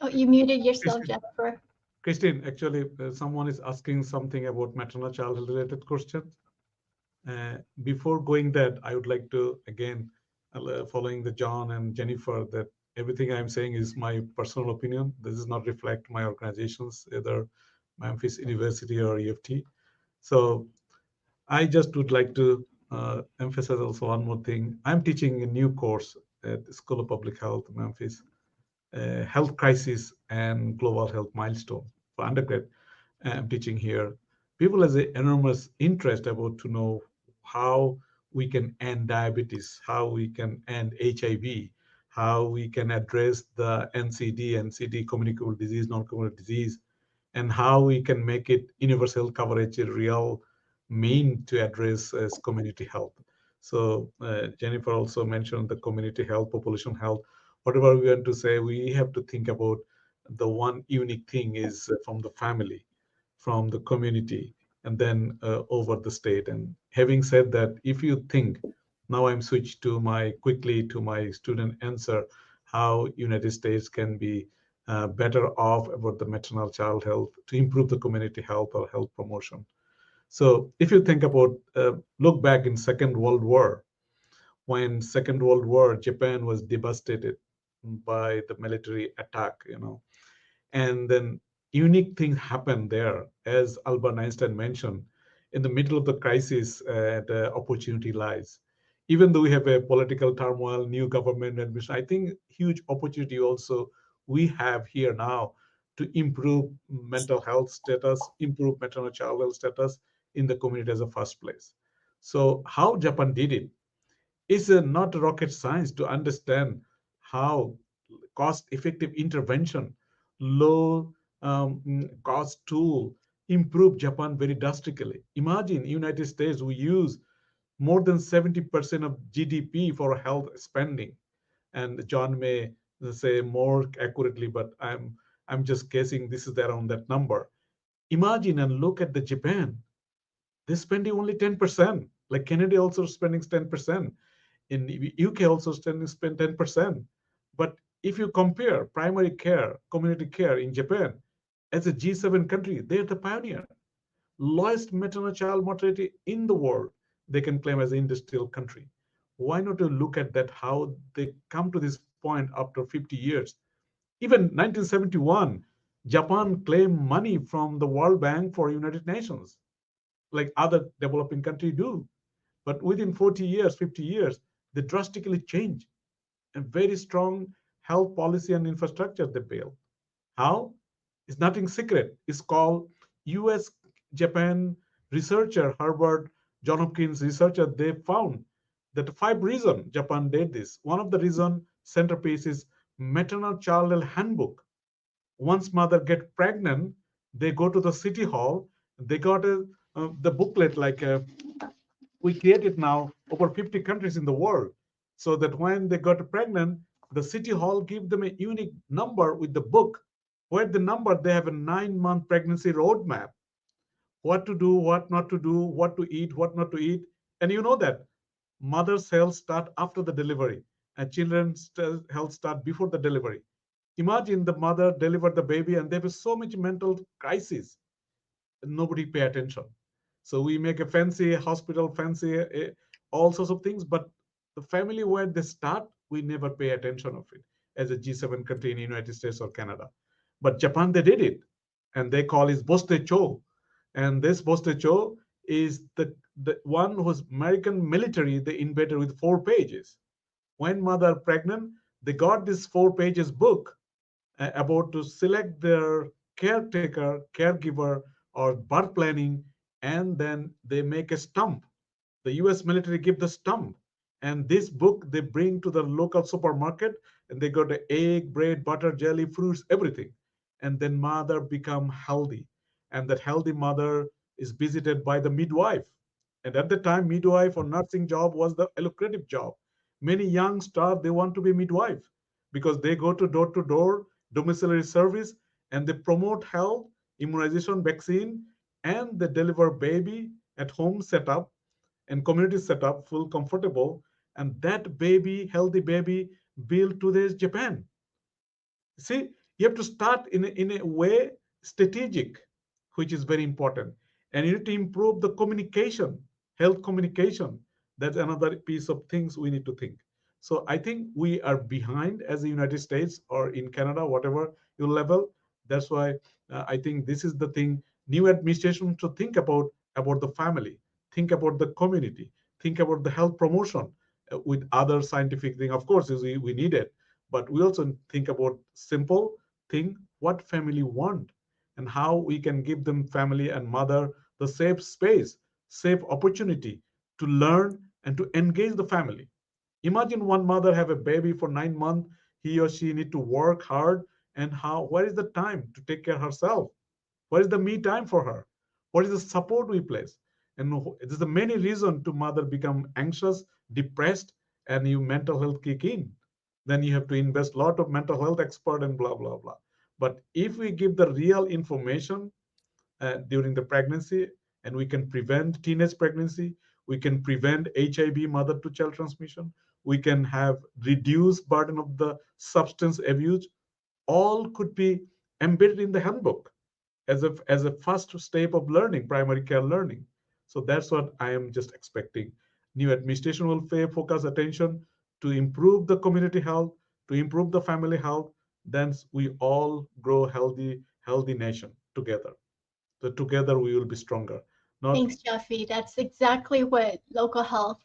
Oh, you muted yourself, Jennifer. Christine, actually, someone is asking something about maternal child related questions. Before going that, I would like to, again, following the John and Jennifer, that everything I'm saying is my personal opinion. This does not reflect my organizations, either Memphis University or EFT. So I just would like to emphasize also one more thing. I'm teaching a new course at the School of Public Health, Memphis, Health Crisis and Global Health Milestone for undergrad. I'm teaching here. People has an enormous interest about to know how we can end diabetes, how we can end HIV, how we can address the NCD, communicable disease, non-communicable disease, and how we can make it universal coverage a real mean to address as community health. So Jennifer also mentioned the community health, population health. Whatever we want to say, we have to think about the one unique thing is from the family, from the community, and then over the state. And having said that, if you think, now I'm switched to quickly to my student answer, how United States can be better off about the maternal child health to improve the community health or health promotion. So if you think about, look back in Second World War, when Second World War, Japan was devastated by the military attack, and then unique things happened there. As Albert Einstein mentioned, in the middle of the crisis, the opportunity lies. Even though we have a political turmoil, new government admission, I think huge opportunity also we have here now to improve mental health status, improve maternal child health status in the community as a first place. So how Japan did it is not rocket science to understand how cost-effective intervention, low cost tool improve Japan very drastically. Imagine United States, we use more than 70% of GDP for health spending. And John may say more accurately, but I'm just guessing this is around that number. Imagine and look at the Japan. They're spending only 10%. Like Canada also spending 10%. In UK also spend 10%. But if you compare primary care, community care in Japan, as a G7 country, they're the pioneer. Lowest maternal child mortality in the world, they can claim as an industrial country. Why not to look at that, how they come to this point after 50 years? Even 1971, Japan claimed money from the World Bank for United Nations, like other developing countries do. But within 40 years, 50 years, they drastically change. A very strong health policy and infrastructure they build. How? It's nothing secret. It's called US Japan researcher, Harvard, John Hopkins researcher, they found that 5 reasons Japan did this. One of the reason centerpiece is maternal child health handbook. Once mother get pregnant, they go to the city hall, they got the booklet like we created now over 50 countries in the world, so that when they got pregnant, the city hall give them a unique number with the book, where the number they have a 9-month pregnancy roadmap, what to do, what not to do, what to eat, what not to eat. And you know that mother's health start after the delivery and children's health start before the delivery. Imagine the mother delivered the baby and there was so much mental crisis, nobody pay attention. So we make a fancy hospital, fancy all sorts of things, but the family where they start, we never pay attention of it as a G7 country in the United States or Canada. But Japan, they did it, and they call it bostecho. And this bostecho is the the one was American military, they invented with 4 pages. When mother pregnant, they got this 4 pages book about to select their caretaker, caregiver, or birth planning, and then they make a stump. The US military give the stump. And this book they bring to the local supermarket, and they got the egg, bread, butter, jelly, fruits, everything. And then mother become healthy. And that healthy mother is visited by the midwife. And at the time, midwife or nursing job was the lucrative job. Many young stars, they want to be midwife because they go to door domiciliary service, and they promote health, immunization, vaccine, and they deliver baby at home setup and community setup, full comfortable. And that baby, healthy baby, built today's Japan. See, you have to start in a way strategic, which is very important. And you need to improve the communication, health communication. That's another piece of things we need to think. So I think we are behind as the United States or in Canada, whatever your level. That's why I think this is the thing new administration to think about the family, think about the community, think about the health promotion with other scientific thing. Of course, we need it, but we also think about simple thing, what family want and how we can give them family and mother the safe space, safe opportunity to learn and to engage the family. Imagine one mother have a baby for 9 months, he or she need to work hard, and how where is the time to take care of herself? What is the me time for her? What is the support we place? And there's the many reason to mother become anxious, depressed, and you mental health kick in. Then you have to invest a lot of mental health expert and blah blah blah. But if we give the real information during the pregnancy, and we can prevent teenage pregnancy, we can prevent HIV mother to child transmission, we can have reduced burden of the substance abuse, all could be embedded in the handbook as a first step of learning, primary care learning. So that's what I am just expecting. New administration will pay focus attention to improve the community health, to improve the family health. Then we all grow healthy nation together. So together we will be stronger. Not Thanks, Jeffrey. That's exactly what local health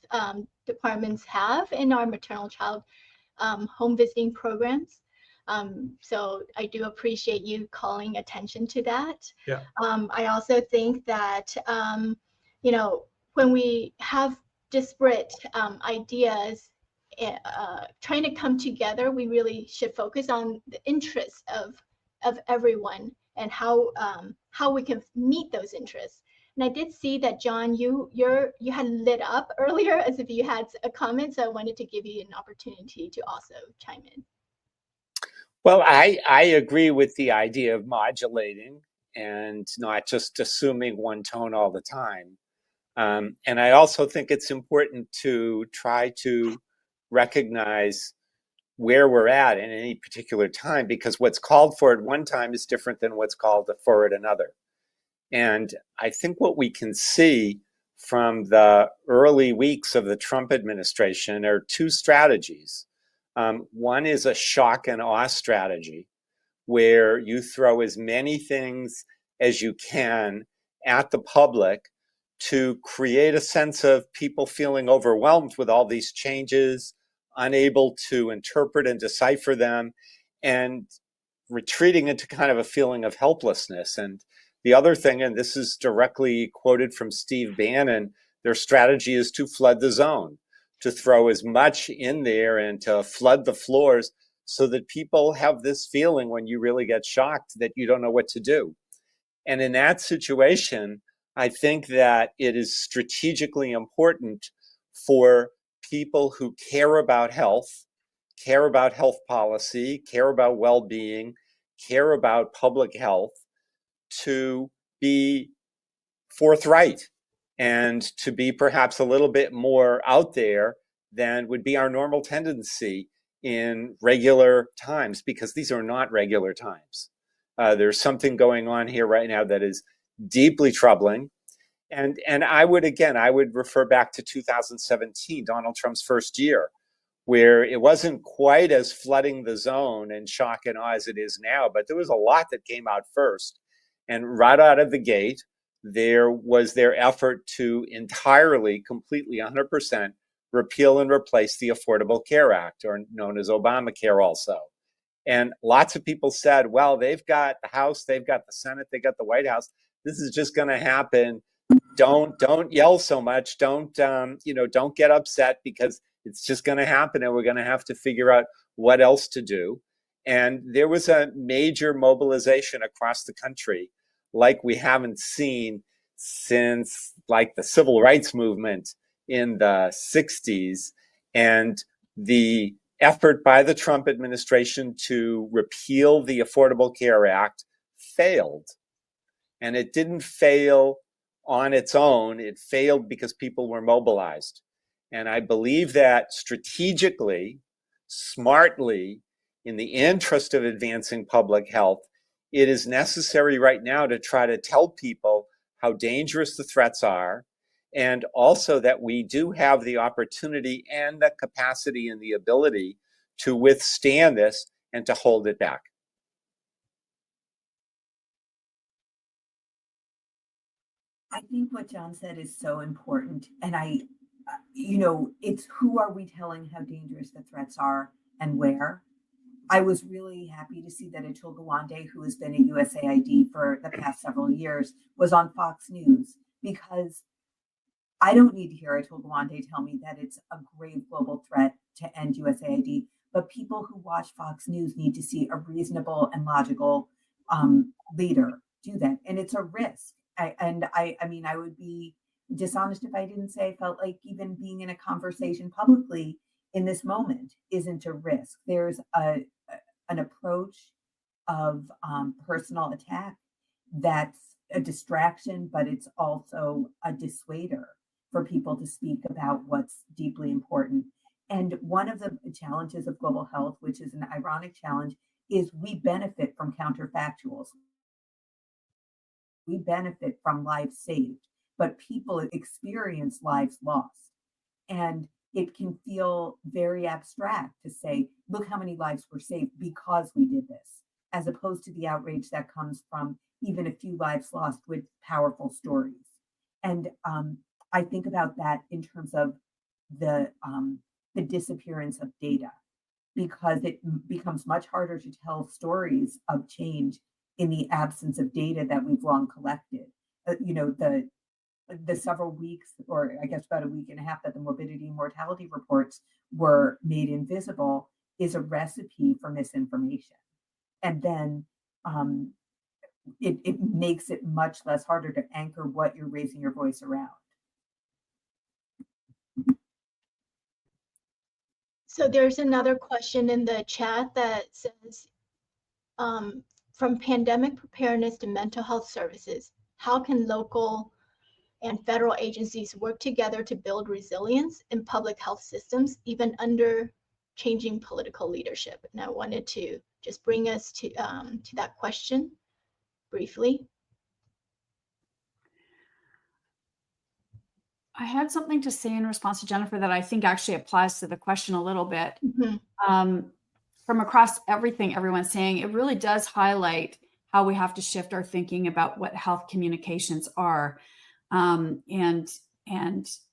departments have in our maternal child home visiting programs. So I do appreciate you calling attention to that. Yeah. I also think that, you know, when we have disparate ideas trying to come together, we really should focus on the interests of everyone and how we can meet those interests. And I did see that, John, you had lit up earlier as if you had a comment, so I wanted to give you an opportunity to also chime in. Well, I agree with the idea of modulating and not just assuming one tone all the time. And I also think it's important to try to recognize where we're at any particular time, because what's called for at one time is different than what's called for at another. And I think what we can see from the early weeks of the Trump administration are two strategies. One is a shock and awe strategy, where you throw as many things as you can at the public to create a sense of people feeling overwhelmed with all these changes, unable to interpret and decipher them, and retreating into kind of a feeling of helplessness. And the other thing, and this is directly quoted from Steve Bannon, their strategy is to flood the zone, to throw as much in there and to flood the floors so that people have this feeling when you really get shocked that you don't know what to do. And in that situation, I think that it is strategically important for people who care about health policy, care about well-being, care about public health, to be forthright and to be perhaps a little bit more out there than would be our normal tendency in regular times, because these are not regular times. There's something going on here right now that is deeply troubling. And I would refer back to 2017, Donald Trump's first year, where it wasn't quite as flooding the zone and shock and awe as it is now, but there was a lot that came out first. And right out of the gate, there was their effort to entirely, completely, 100% repeal and replace the Affordable Care Act, or known as Obamacare also. And lots of people said, well, they've got the House, they've got the Senate, they got the White House. This is just going to happen. Don't yell so much. Don't get upset, because it's just going to happen, and we're going to have to figure out what else to do. And there was a major mobilization across the country like we haven't seen since like the civil rights movement in the 60s. And the effort by the Trump administration to repeal the Affordable Care Act failed. And it didn't fail on its own. It failed because people were mobilized. And I believe that strategically, smartly, in the interest of advancing public health, it is necessary right now to try to tell people how dangerous the threats are, and also that we do have the opportunity and the capacity and the ability to withstand this and to hold it back. I think what John said is so important. And it's who are we telling how dangerous the threats are and where? I was really happy to see that Atul Gawande, who has been a USAID for the past several years, was on Fox News, because I don't need to hear Atul Gawande tell me that it's a grave global threat to end USAID, but people who watch Fox News need to see a reasonable and logical leader do that. And it's a risk. I mean, I would be dishonest if I didn't say I felt like even being in a conversation publicly in this moment isn't a risk. There's an approach of personal attack that's a distraction, but it's also a dissuader for people to speak about what's deeply important. And one of the challenges of global health, which is an ironic challenge, is we benefit from counterfactuals. We benefit from lives saved, but people experience lives lost. And it can feel very abstract to say, look how many lives were saved because we did this, as opposed to the outrage that comes from even a few lives lost with powerful stories. And I think about that in terms of the disappearance of data, because it becomes much harder to tell stories of change in the absence of data that we've long collected. The several weeks, or I guess about a week and a half, that the morbidity and mortality reports were made invisible is a recipe for misinformation. And then it makes it much less harder to anchor what you're raising your voice around. So there's another question in the chat that says, from pandemic preparedness to mental health services, how can local and federal agencies work together to build resilience in public health systems, even under changing political leadership? And I wanted to just bring us to that question briefly. I had something to say in response to Jennifer that I think actually applies to the question a little bit. From across everything everyone's saying, it really does highlight how we have to shift our thinking about what health communications are. And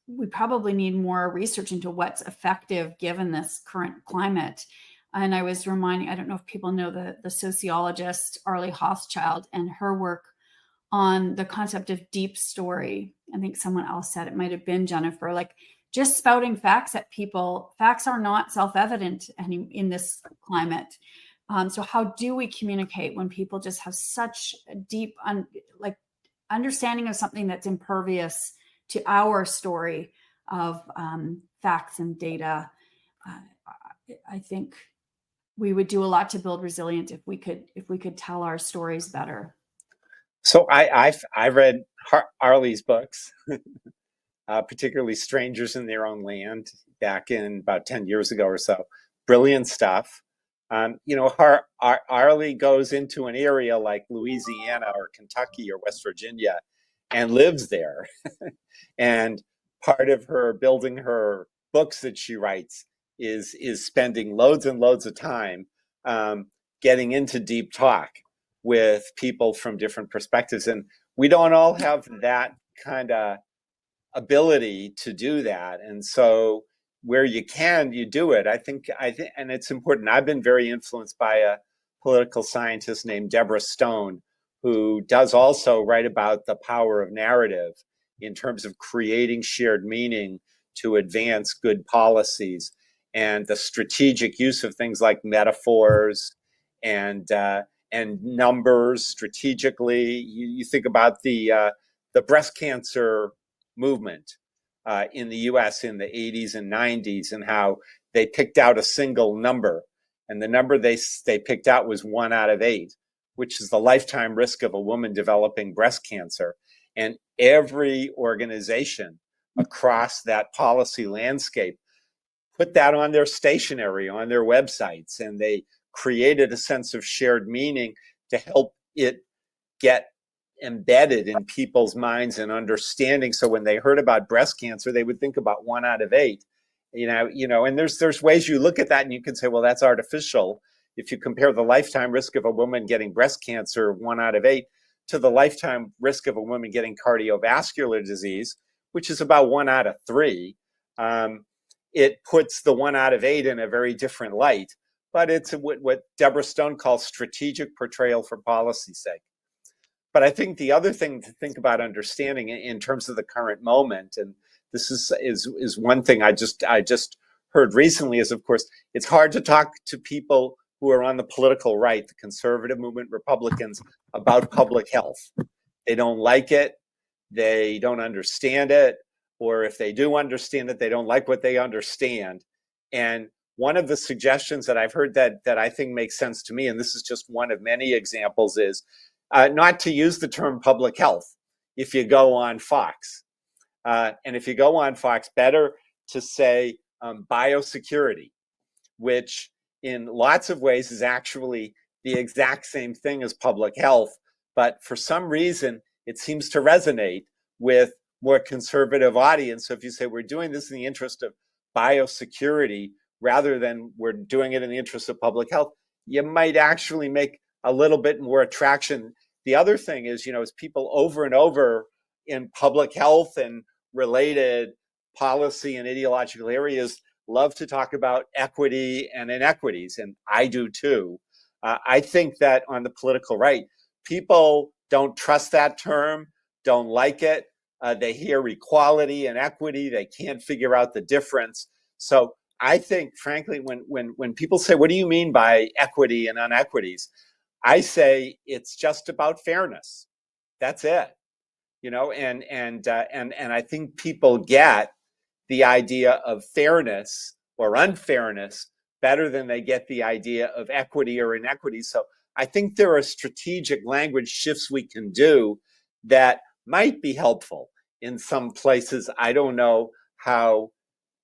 we probably need more research into what's effective given this current climate. And I was reminding, I don't know if people know the sociologist Arlie Hochschild and her work on the concept of deep story. I think someone else said, it might have been Jennifer, like just spouting facts at people. Facts are not self-evident in this climate. So how do we communicate when people just have such a deep understanding of something that's impervious to our story of facts and data? I think we would do a lot to build resilience if we could tell our stories better. So I read Arlie's books, particularly Strangers in Their Own Land, back in about 10 years ago or so. Brilliant stuff. Arlie goes into an area like Louisiana or Kentucky or West Virginia and lives there. And part of her building her books that she writes is spending loads and loads of time getting into deep talk with people from different perspectives. And we don't all have that kind of ability to do that. And so where you can, you do it. I think, and it's important. I've been very influenced by a political scientist named Deborah Stone, who does also write about the power of narrative in terms of creating shared meaning to advance good policies, and the strategic use of things like metaphors and numbers strategically. You think about the breast cancer movement in the US in the 80s and 90s, and how they picked out a single number. And the number they picked out was 1 out of 8, which is the lifetime risk of a woman developing breast cancer. And every organization across that policy landscape put that on their stationery, on their websites, and they created a sense of shared meaning to help it get embedded in people's minds and understanding. So when they heard about breast cancer, they would think about 1 out of 8. And there's ways you look at that and you can say, well, that's artificial. If you compare the lifetime risk of a woman getting breast cancer, 1 out of 8, to the lifetime risk of a woman getting cardiovascular disease, which is about 1 out of 3, it puts the 1 out of 8 in a very different light. But it's what Deborah Stone calls strategic portrayal for policy's sake. But I think the other thing to think about understanding in terms of the current moment, and this is one thing I just heard recently, is, of course, it's hard to talk to people who are on the political right, the conservative movement, Republicans, about public health. They don't like it, they don't understand it, or if they do understand it, they don't like what they understand. And one of the suggestions that I've heard that I think makes sense to me, and this is just one of many examples, is not to use the term public health if you go on Fox. And if you go on Fox, better to say biosecurity, which in lots of ways is actually the exact same thing as public health. But for some reason, it seems to resonate with more conservative audience. So if you say we're doing this in the interest of biosecurity rather than we're doing it in the interest of public health, you might actually make a little bit more attraction. The other thing is, is people over and over in public health and related policy and ideological areas love to talk about equity and inequities, and I do too. I think that on the political right, people don't trust that term, don't like it. They hear equality and equity, they can't figure out the difference. So I think, frankly, when people say, what do you mean by equity and inequities? I say it's just about fairness. That's it. And I think people get the idea of fairness or unfairness better than they get the idea of equity or inequity. So I think there are strategic language shifts we can do that might be helpful in some places. I don't know how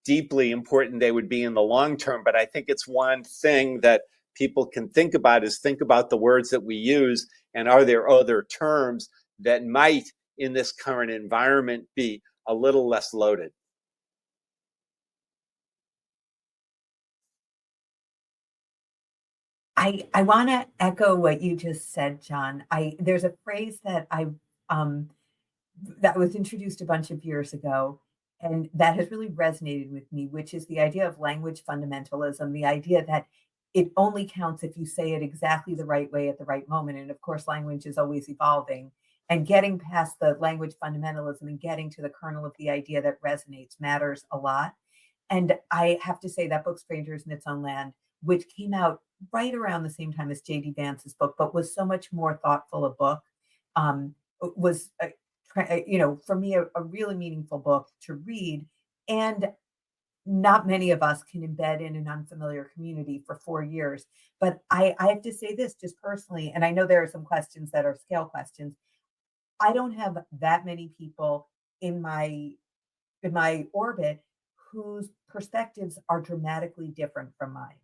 deeply important they would be in the long term, but I think it's one thing that people can think about, is think about the words that we use, and are there other terms that might in this current environment be a little less loaded. I want to echo what you just said, John. There's a phrase that that was introduced a bunch of years ago, and that has really resonated with me, which is the idea of language fundamentalism, the idea that it only counts if you say it exactly the right way at the right moment. And of course, language is always evolving, and getting past the language fundamentalism and getting to the kernel of the idea that resonates matters a lot. And I have to say that book, Strangers in Its Own Land, which came out right around the same time as J.D. Vance's book, but was so much more thoughtful a book, was, for me, a really meaningful book to read. And not many of us can embed in an unfamiliar community for 4 years. But I have to say this just personally, and I know there are some questions that are scale questions. I don't have that many people in my orbit whose perspectives are dramatically different from mine.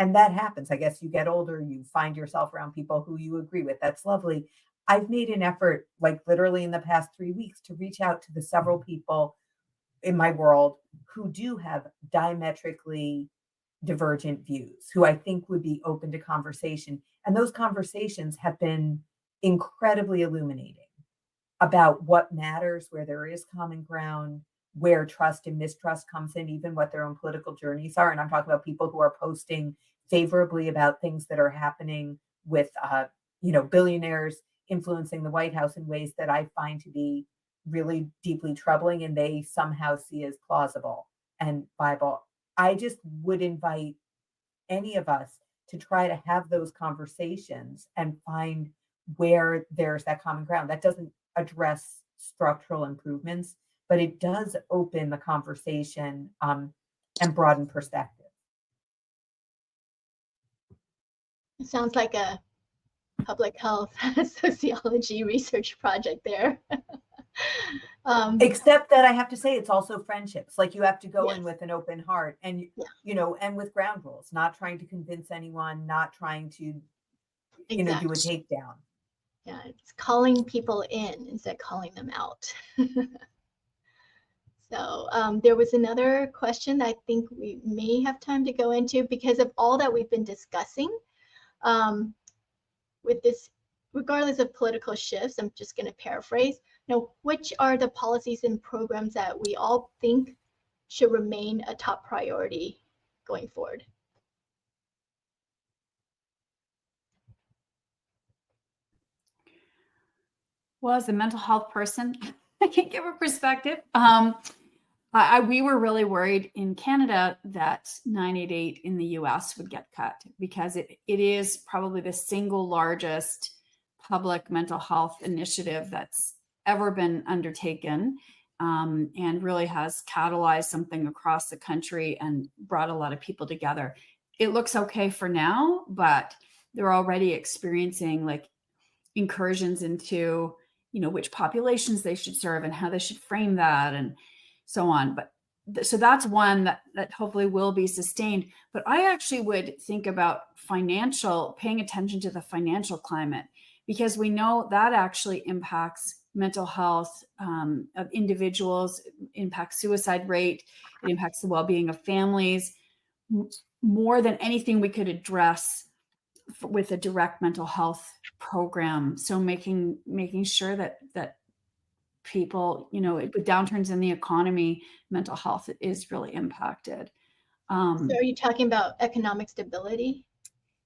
And that happens. I guess you get older, you find yourself around people who you agree with. That's lovely. I've made an effort, like literally in the past 3 weeks, to reach out to the several people in my world who do have diametrically divergent views, who I think would be open to conversation. And those conversations have been incredibly illuminating. about what matters, where there is common ground, where trust and mistrust comes in, even what their own political journeys are. And I'm talking about people who are posting favorably about things that are happening with, billionaires influencing the White House in ways that I find to be really deeply troubling, and they somehow see as plausible and viable. I just would invite any of us to try to have those conversations and find where there's that common ground. That doesn't address structural improvements, but it does open the conversation and broaden perspective. It sounds like a public health sociology research project there. Except that I have to say, it's also friendships. Like, you have to go in Yes. with an open heart, and Yeah. and with ground rules, not trying to convince anyone, not trying to, do a Exactly. takedown. Yeah, it's calling people in instead of calling them out. So there was another question that I think we may have time to go into because of all that we've been discussing with this, regardless of political shifts. I'm just going to paraphrase. Which are the policies and programs that we all think should remain a top priority going forward? Well, as a mental health person, I can give a perspective. We were really worried in Canada that 988 in the US would get cut because it is probably the single largest public mental health initiative that's ever been undertaken, and really has catalyzed something across the country and brought a lot of people together. It looks okay for now, but they're already experiencing like incursions into which populations they should serve and how they should frame that and so on. But so that's one that hopefully will be sustained. But I actually would think about paying attention to the financial climate, because we know that actually impacts mental health of individuals, it impacts suicide rate, it impacts the well-being of families more than anything we could address with a direct mental health program. So making sure that people, with downturns in the economy, mental health is really impacted. So are you talking about economic stability?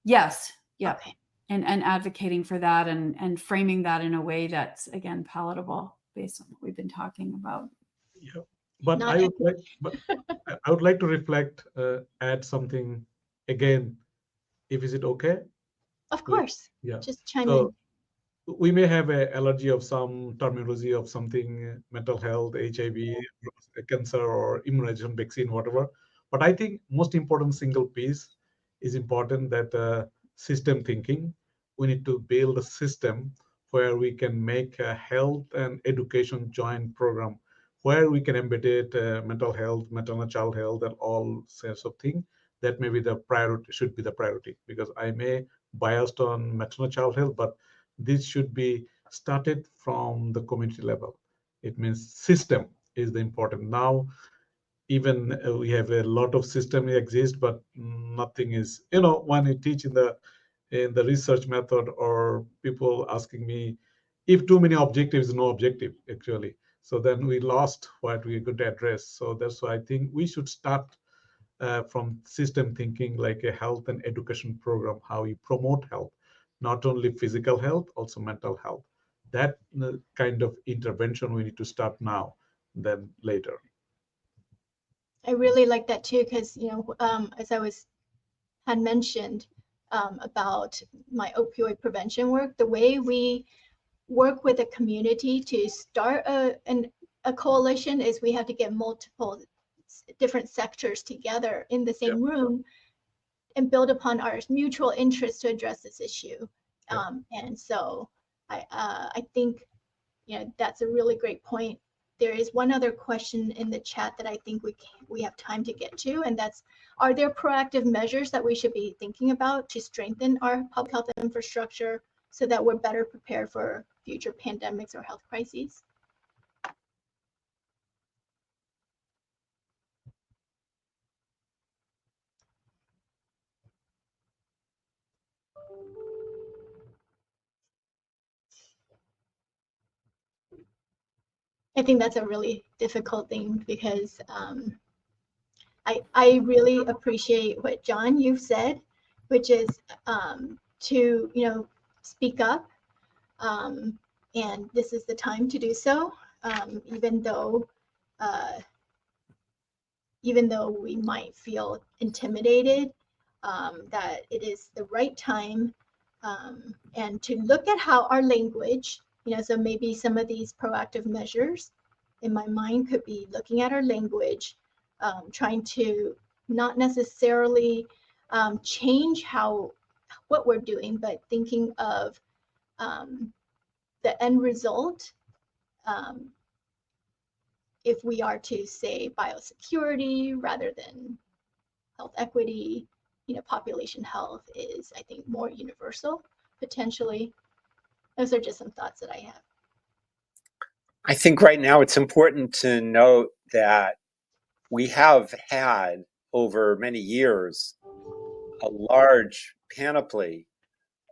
Yes. Yeah. Okay. And advocating for that and framing that in a way that's, again, palatable based on what we've been talking about. Yeah, but Not I would like to reflect, add something again, if is it okay? Of course. Yeah. Just chime So in. we may have an allergy of some terminology of something, mental health, HIV, cancer, or immunization, vaccine, whatever. But I think most important single piece is important that system thinking. We need to build a system where we can make a health and education joint program, where we can embed it, mental health, maternal child health, and all sorts of things. That may be the priority, should be the priority, because I may biased on maternal child health, but this should be started from the community level. It means system is the important. Now, even we have a lot of system exist, but nothing is, when you teach in the research method, or people asking me if too many objectives, no objective actually. So then we lost what we could address. So that's why I think we should start from system thinking, like a health and education program, how you promote health, not only physical health, also mental health. That kind of intervention we need to start now than later. I really like that too, because as I had mentioned about my opioid prevention work, the way we work with a community to start a coalition is we have to get multiple different sectors together in the same room and build upon our mutual interest to address this issue. And so I think that's a really great point. There is one other question in the chat that I think we have time to get to, and that's, are there proactive measures that we should be thinking about to strengthen our public health infrastructure so that we're better prepared for future pandemics or health crises? I think that's a really difficult thing because I really appreciate what John you've said, which is to speak up, and this is the time to do so, even though we might feel intimidated, that it is the right time, and to look at how our language, so maybe some of these proactive measures in my mind could be looking at our language, trying to not necessarily change what we're doing, but thinking of the end result. If we are to say biosecurity rather than health equity, population health is, I think, more universal, potentially. Those are just some thoughts that I have. I think right now it's important to note that we have had over many years a large panoply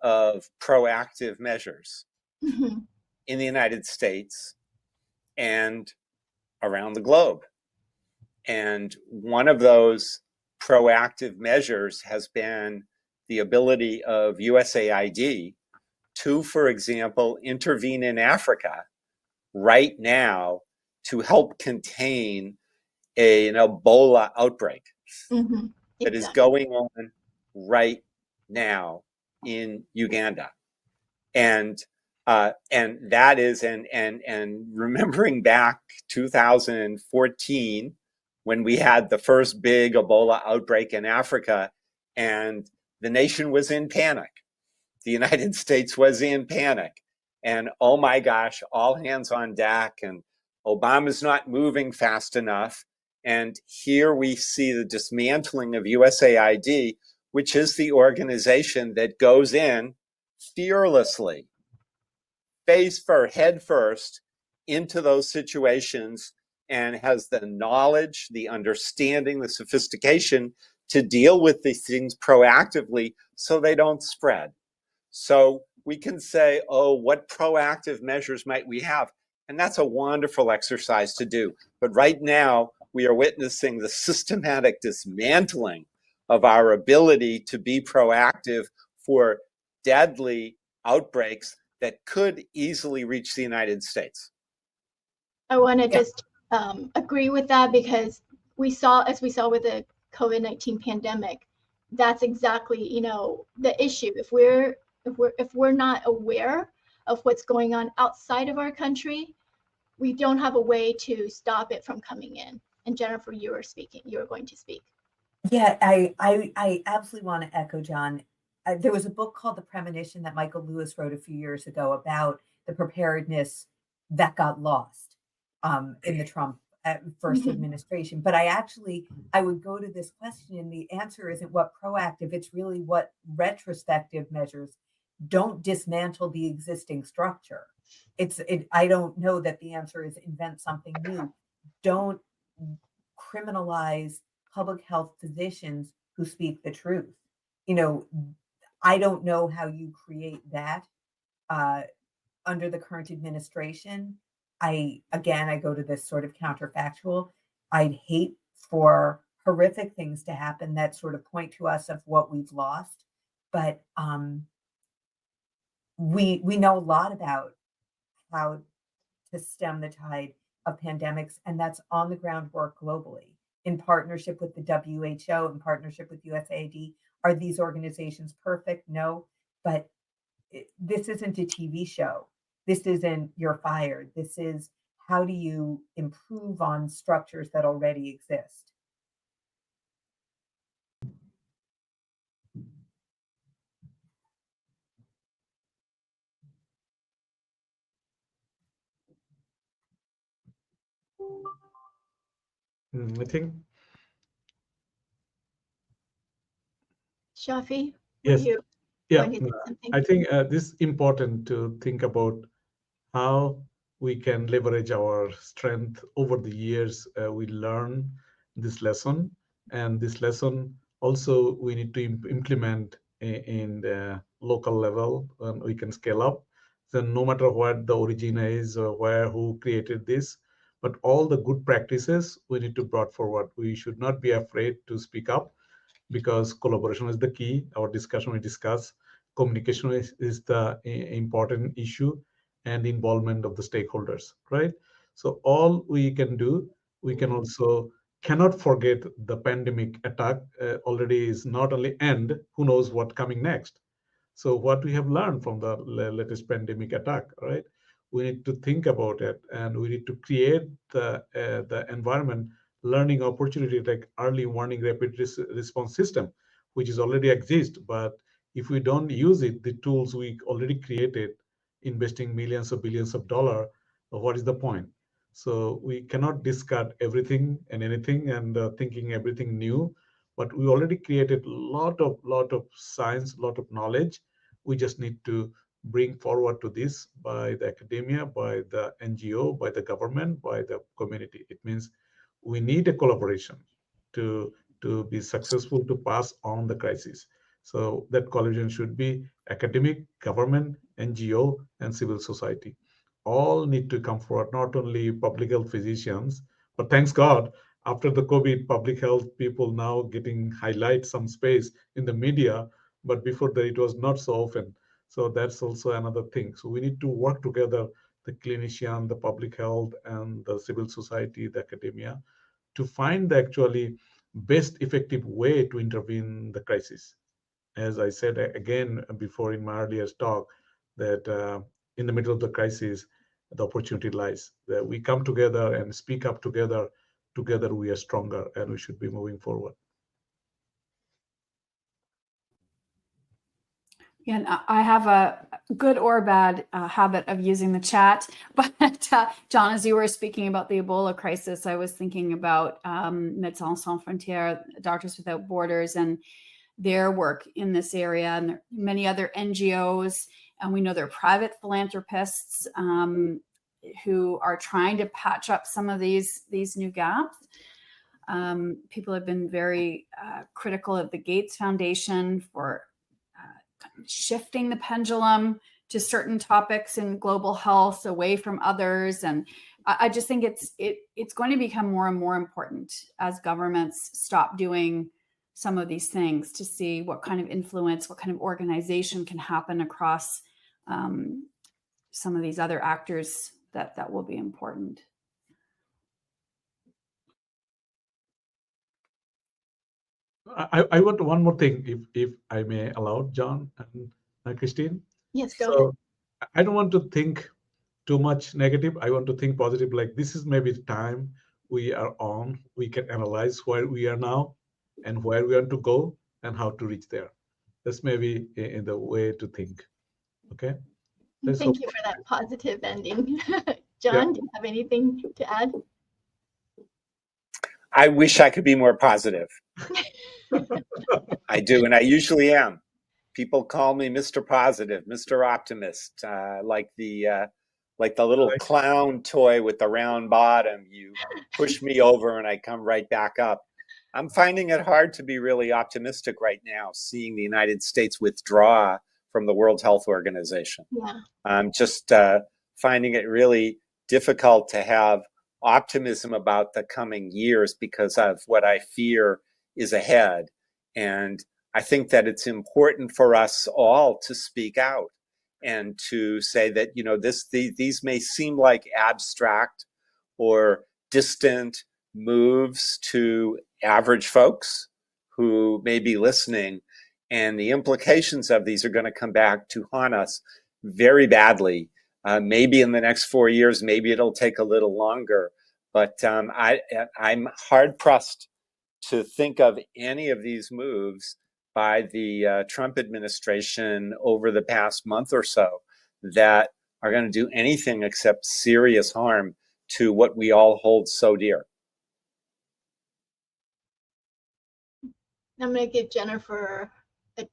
of proactive measures Mhm. in the United States and around the globe. And one of those proactive measures has been the ability of USAID to, for example, intervene in Africa right now to help contain an Ebola outbreak Mhm. that is Exactly. going on right now in Uganda. And that is, and remembering back 2014 when we had the first big Ebola outbreak in Africa, and the nation was in panic. The United States was in panic, and oh my gosh, all hands on deck, and Obama's not moving fast enough. And here we see the dismantling of USAID, which is the organization that goes in fearlessly, head first into those situations, and has the knowledge, the understanding, the sophistication to deal with these things proactively so they don't spread. So we can say, oh, what proactive measures might we have? And that's a wonderful exercise to do. But right now, we are witnessing the systematic dismantling of our ability to be proactive for deadly outbreaks that could easily reach the United States. I want to just agree with that, because as we saw with the COVID-19 pandemic, that's exactly, the issue. If we're not aware of what's going on outside of our country, we don't have a way to stop it from coming in. And Jennifer, you were going to speak. Yeah, I absolutely want to echo John. There was a book called The Premonition that Michael Lewis wrote a few years ago about the preparedness that got lost in the Trump first administration. But I would go to this question, and the answer isn't what proactive, it's really what retrospective measures don't dismantle the existing structure. I don't know that the answer is invent something new. Don't criminalize public health physicians who speak the truth. I don't know how you create that under the current administration. I go to this sort of counterfactual. I'd hate for horrific things to happen that sort of point to us of what we've lost. But we know a lot about how to stem the tide of pandemics, and that's on the ground work globally in partnership with the WHO, in partnership with USAID. Are these organizations perfect? No, but this isn't a TV show. This isn't You're Fired. This is, how do you improve on structures that already exist? I think, Shafi, yes, you yeah, going to say something? I think this is important to think about how we can leverage our strength over the years. We learn this lesson, and this lesson also we need to implement in the local level, and we can scale up. So no matter what the origin is or who created this, but all the good practices we need to brought forward. We should not be afraid to speak up, because collaboration is the key. Our discussion, we discuss communication is the important issue, and involvement of the stakeholders, right? So all we can do, we can also cannot forget the pandemic attack already is not only end, who knows what coming next. So what we have learned from the latest pandemic attack, right? We need to think about it, and we need to create the environment, learning opportunity like early warning rapid response system, which is already exist. But if we don't use it, the tools we already created, investing millions of billions of dollars, what is the point? So we cannot discard everything and anything and thinking everything new. But we already created lot of science, lot of knowledge. We just need to bring forward to this by the academia, by the NGO, by the government, by the community. It means we need a collaboration to be successful to pass on the crisis. So that collaboration should be academic, government, NGO, and civil society. All need to come forward, not only public health physicians, but thanks God, after the COVID, public health people now getting highlight some space in the media, but before that it was not so often. So that's also another thing. So we need to work together, the clinician, the public health, and the civil society, the academia, to find the actually best effective way to intervene the crisis. As I said again before in my earlier talk, that in the middle of the crisis, the opportunity lies. That we come together and speak up together. Together we are stronger, and we should be moving forward. Yeah, and I have a good or bad habit of using the chat. But John, as you were speaking about the Ebola crisis, I was thinking about Médecins Sans Frontières, Doctors Without Borders, and their work in this area, and there are many other NGOs, and we know there are private philanthropists who are trying to patch up some of these new gaps. People have been very critical of the Gates Foundation for shifting the pendulum to certain topics in global health away from others. And I just think it's going to become more and more important as governments stop doing some of these things, to see what kind of influence, what kind of organization can happen across some of these other actors that will be important. I want one more thing, if I may allow, John and Christine. Yes, go ahead. I don't want to think too much negative. I want to think positive. Like, this is maybe the time we are on. We can analyze where we are now and where we want to go and how to reach there. That's maybe in the way to think. Okay. Thank you for that positive ending. John, do you have anything to add? I wish I could be more positive. I do, and I usually am. People call me Mr. Positive, Mr. Optimist, like the little clown toy with the round bottom. You push me over and I come right back up. I'm finding it hard to be really optimistic right now, seeing the United States withdraw from the World Health Organization. Yeah. I'm just finding it really difficult to have optimism about the coming years because of what I fear is ahead. And I think that it's important for us all to speak out and to say that, you know, these may seem like abstract or distant moves to average folks who may be listening, and the implications of these are going to come back to haunt us very badly. Maybe in the next 4 years, maybe it'll take a little longer, but I'm hard pressed to think of any of these moves by the Trump administration over the past month or so that are going to do anything except serious harm to what we all hold so dear. I'm going to give Jennifer an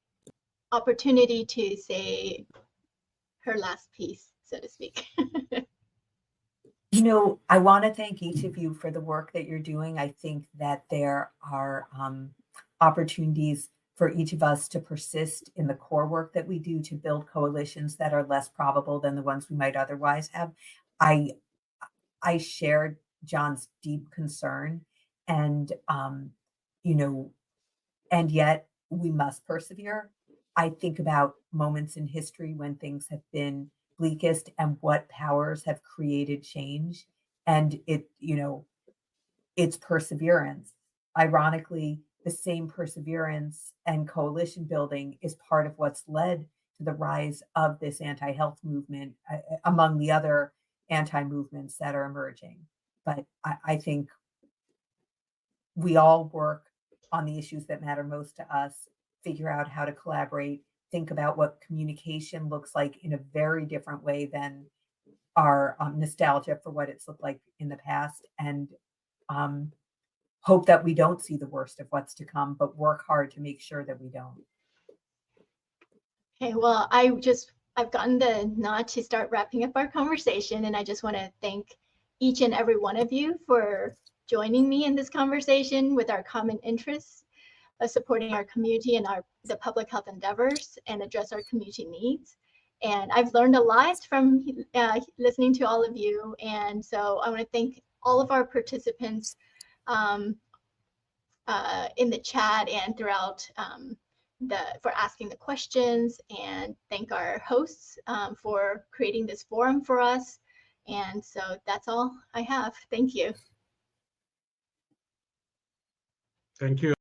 opportunity to say her last piece, so to speak. You know, I want to thank each of you for the work that you're doing. I think that there are opportunities for each of us to persist in the core work that we do to build coalitions that are less probable than the ones we might otherwise have. I shared John's deep concern, and you know, and yet we must persevere. I think about moments in history when things have been bleakest and what powers have created change, and it's perseverance. Ironically, the same perseverance and coalition building is part of what's led to the rise of this anti-health movement, among the other anti-movements that are emerging. But I think we all work on the issues that matter most to us, figure out how to collaborate, think about what communication looks like in a very different way than our nostalgia for what it's looked like in the past, and hope that we don't see the worst of what's to come, but work hard to make sure that we don't. Okay, well, I've gotten the nod to start wrapping up our conversation, and I just want to thank each and every one of you for joining me in this conversation with our common interests of supporting our community and the public health endeavors and address our community needs. And I've learned a lot from listening to all of you. And so I want to thank all of our participants in the chat and throughout for asking the questions, and thank our hosts for creating this forum for us. And so that's all I have. Thank you. Thank you.